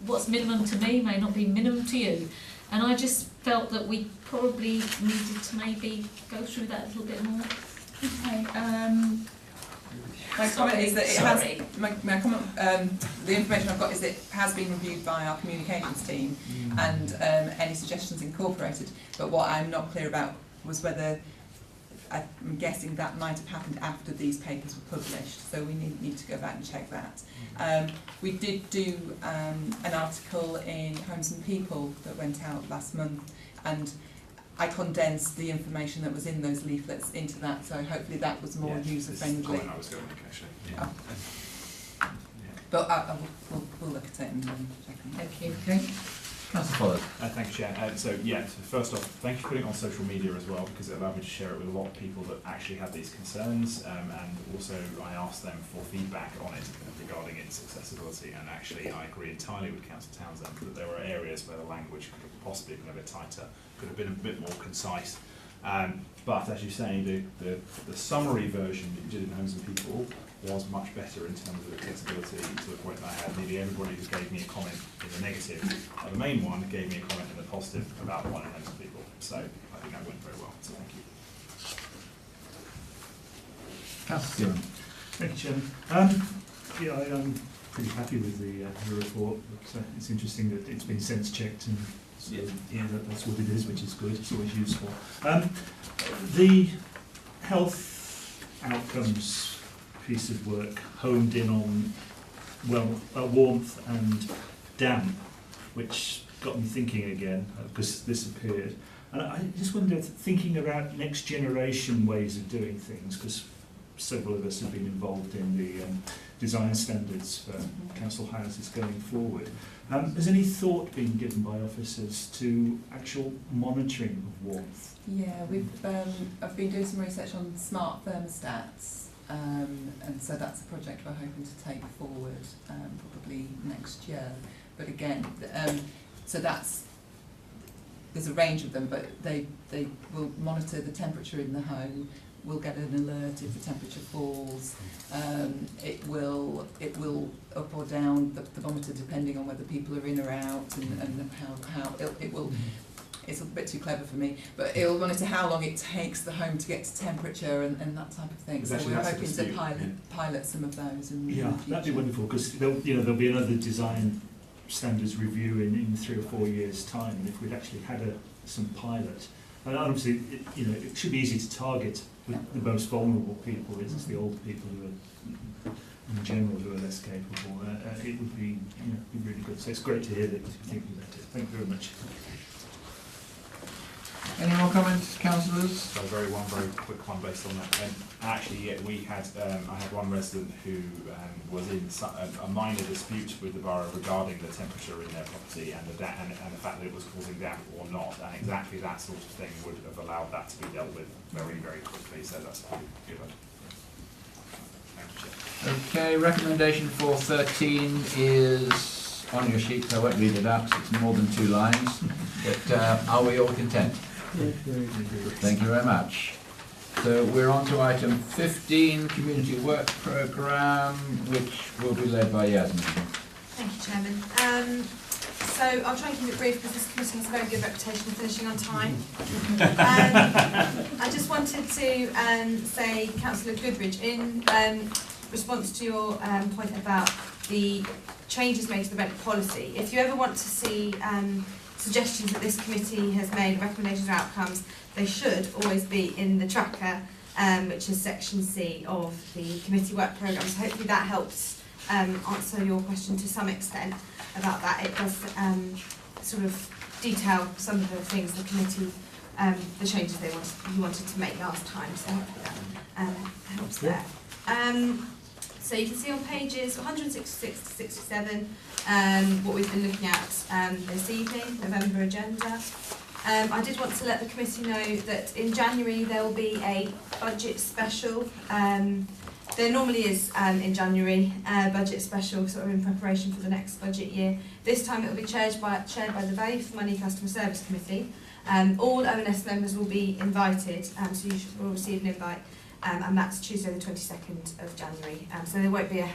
what's minimum to me may not be minimum to you. And I just felt that we probably needed to maybe go through that a little bit more. Okay. My comment is that my comment, the information I've got is that it has been reviewed by our communications team and any suggestions incorporated. But what I'm not clear about was whether, I'm guessing that might have happened after these papers were published, so we need to go back and check that. We did do an article in Homes and People that went out last month, and I condensed the information that was in those leaflets into that, so hopefully that was more user-friendly. I was going to make, actually. Yeah. But we'll look at it and check on that. Thank you. Okay. Councillor Pollard. Thank you, Chair. So first off, thank you for putting it on social media as well, because it allowed me to share it with a lot of people that actually had these concerns, and also I asked them for feedback on it regarding its accessibility, and actually I agree entirely with Councillor Townsend that there were areas where the language could have possibly been a bit tighter, could have been a bit more concise. But as you say, the summary version that you did in Homes and People was much better in terms of accessibility, to the point that I had nearly everybody who gave me a comment in the negative, the main one gave me a comment in the positive about the one in Homes and People. So I think that went very well. So thank you. Councillor Stewart. Thank you, Chairman. Yeah, I am pretty happy with the report. But, it's interesting that it's been sense checked, and so, that's what it is, which is good. It's always useful. The health outcomes piece of work honed in on warmth and damp, which got me thinking again, because this appeared. And I just wondered, thinking about next generation ways of doing things, because several of us have been involved in the design standards for council houses going forward. Has any thought been given by officers to actual monitoring of warmth? Yeah, I've been doing some research on smart thermostats. And so that's a project we're hoping to take forward probably next year. But again, so there's a range of them, but they will monitor the temperature in the home. We'll get an alert if the temperature falls. It will up or down the thermometer depending on whether people are in or out, and how it will. It's a bit too clever for me, but it'll monitor how long it takes the home to get to temperature and that type of thing. So we're hoping to pilot some of those in the future. That'd be wonderful, because there'll be another design standards review in 3 or 4 years' time, and if we'd actually had some pilot, and obviously it should be easy to target with the most vulnerable people. It's the older people who are in general who are less capable. It would be really good. So it's great to hear that you're thinking about it. Thank you very much. Any more comments, councillors? So very quick one based on that. Actually, I had one resident who was in a minor dispute with the borough regarding the temperature in their property and the fact that it was causing damp or not, and exactly that sort of thing would have allowed that to be dealt with very quickly. So that's pretty good. Thank you, Chair. Okay, recommendation for 13 is on your sheet, so I won't read it out because it's more than 2 lines. But are we all content? Thank you very much. So we're on to item 15, Community Work Programme, which will be led by Yasmin. Thank you, Chairman. So I'll try and keep it brief because this committee has a very good reputation of finishing on time. I just wanted to say, Councillor Goodridge, in response to your point about the changes made to the rent policy, if you ever want to see suggestions that this committee has made, recommendations or outcomes, they should always be in the tracker, which is section C of the committee work programme. So hopefully that helps answer your question to some extent about that. It does sort of detail some of the things the committee the changes you wanted to make last time. So hopefully that helps there. So you can see on pages 166 to 67 what we've been looking at this evening, November agenda. I did want to let the committee know that in January there will be a budget special. There normally is in January budget special sort of in preparation for the next budget year. This time it will be chaired by the Value for Money Customer Service Committee. All ONS members will be invited, so you will receive an invite, and that's Tuesday the 22nd of January. So there won't be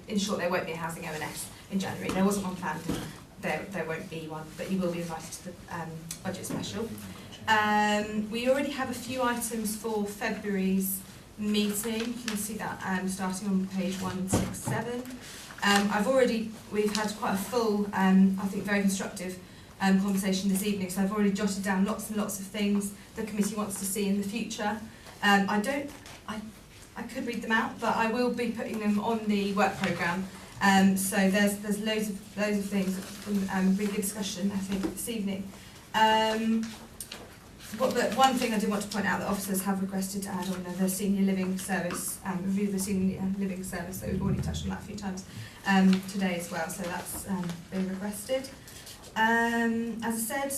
in short, there won't be a housing ONS in January. There wasn't one planned. There won't be one, but you will be invited to the budget special. We already have a few items for February's meeting. You can see that starting on page 167. We've had quite a full, I think very constructive conversation this evening, so I've already jotted down lots and lots of things the committee wants to see in the future. I could read them out, but I will be putting them on the work programme. So there's loads of things from really good discussion, I think, this evening. One thing I did want to point out that officers have requested to add on the senior living service, review the senior living service, so we've already touched on that a few times today as well, so that's been requested. As I said,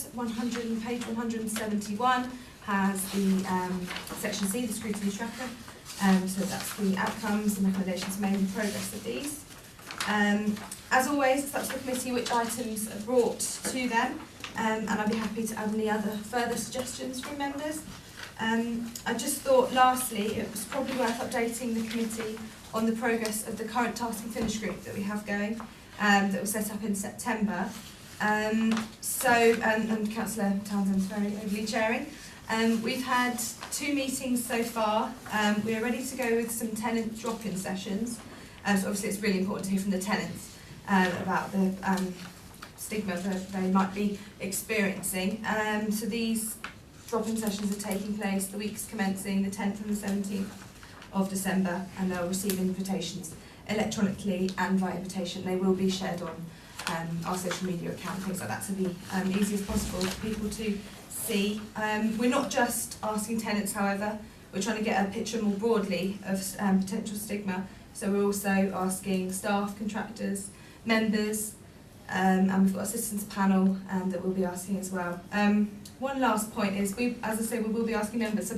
page 171 has the section C, the scrutiny tracker, so that's the outcomes and recommendations made and progress of these. As always, it's up to the committee which items are brought to them, and I'd be happy to add any other further suggestions from members. I just thought, lastly, it was probably worth updating the committee on the progress of the current task and finish group that we have going, that was set up in September. And Councillor Townsend's very ably chairing. We've had 2 meetings so far. We are ready to go with some tenant drop-in sessions. So obviously it's really important to hear from the tenants about the stigma that they might be experiencing. So these drop-in sessions are taking place the weeks commencing the 10th and the 17th of December, and they'll receive invitations electronically and via invitation. They will be shared on our social media account and things like that to be easy as possible for people to see. We're not just asking tenants, however, we're trying to get a picture more broadly of potential stigma. So we're also asking staff, contractors, members, and we've got a citizens panel that we'll be asking as well. One last point is, as I say, we will be asking members. So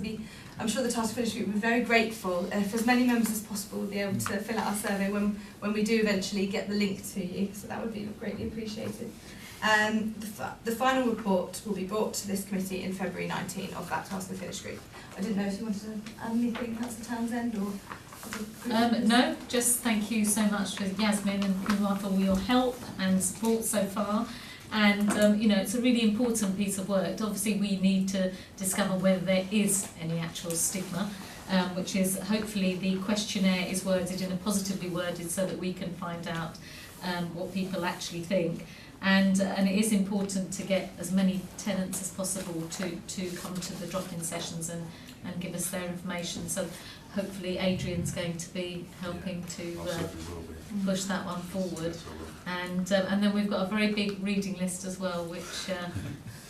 I'm sure the Task Finish Group will be very grateful if as many members as possible will be able to fill out our survey when we do eventually get the link to you. So that would be greatly appreciated. The final report will be brought to this committee in February 19 of that Task Finish Group. I didn't know if you wanted to add anything, Councillor Townsend, or... No, just thank you so much for Yasmin and Kumar for all your help and support so far. And it's a really important piece of work. Obviously we need to discover whether there is any actual stigma, which is hopefully the questionnaire is worded in a positively worded so that we can find out what people actually think. And it is important to get as many tenants as possible to come to the drop-in sessions and give us their information. So hopefully Adrian's going to be helping to push that one forward. And then we've got a very big reading list as well, which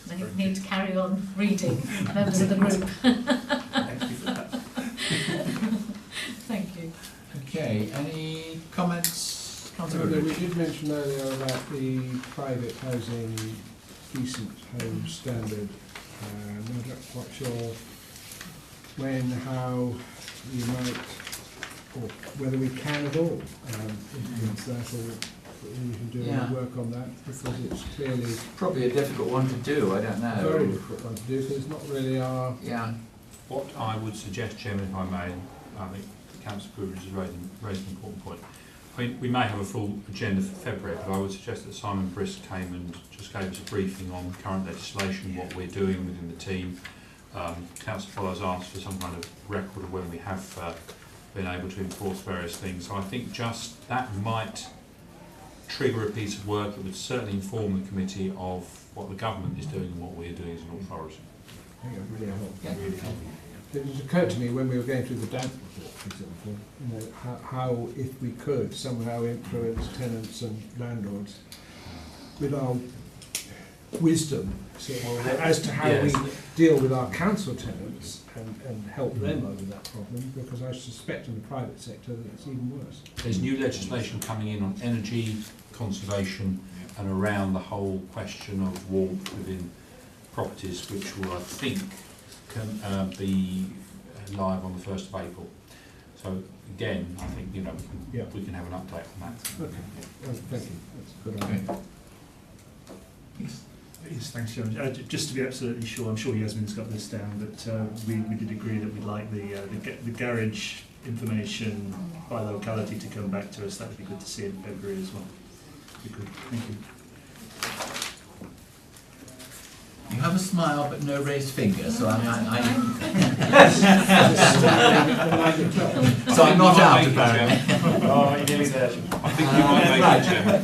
they need to carry on reading, members of the group. Thank you for that. Thank you. Okay, any comments? We did mention earlier about the private housing decent home standard. I'm not quite sure when, how you might, or whether we can at all influence that, or you can do any work on that, because it's clearly... Probably a difficult one to do, I don't know. Very difficult one to do, because it's not really our... Yeah. What I would suggest, Chairman, if I may, I think Councillor Poole has raised an important point. I mean, we may have a full agenda for February, but I would suggest that Simon Brisk came and just gave us a briefing on current legislation, what we're doing within the team. Councillor Follows asked for some kind of record of when we have been able to enforce various things. So I think just that might trigger a piece of work that would certainly inform the committee of what the government is doing and what we're doing as an authority. I think it would really help. Yeah. Really help. It just occurred to me when we were going through the damp report, for example, how if we could somehow influence tenants and landlords with our wisdom as to how we deal with our council tenants and help them over that problem, because I suspect in the private sector that it's even worse. There's new legislation coming in on energy conservation and around the whole question of warmth within properties, which will, I think, can be live on the 1st of April. So again, I think we can have an update on that. Okay, thank you. That's a good idea. Yes, thanks, John. Just to be absolutely sure, I'm sure Yasmin's got this down, but we did agree that we'd like the garage information by locality to come back to us. That would be good to see in February as well. Be good. Thank you. You have a smile but no raised finger, so so I'm not out apparently. Oh, you're nearly there. I think we might make it, Chairman.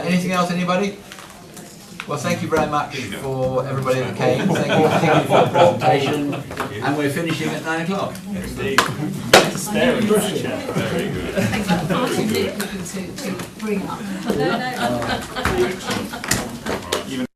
Anything else, anybody? Well, thank you very much for everybody that came. Thank you for the presentation. And we're finishing at 9 o'clock. Indeed. Very good. Very good. To bring up. No.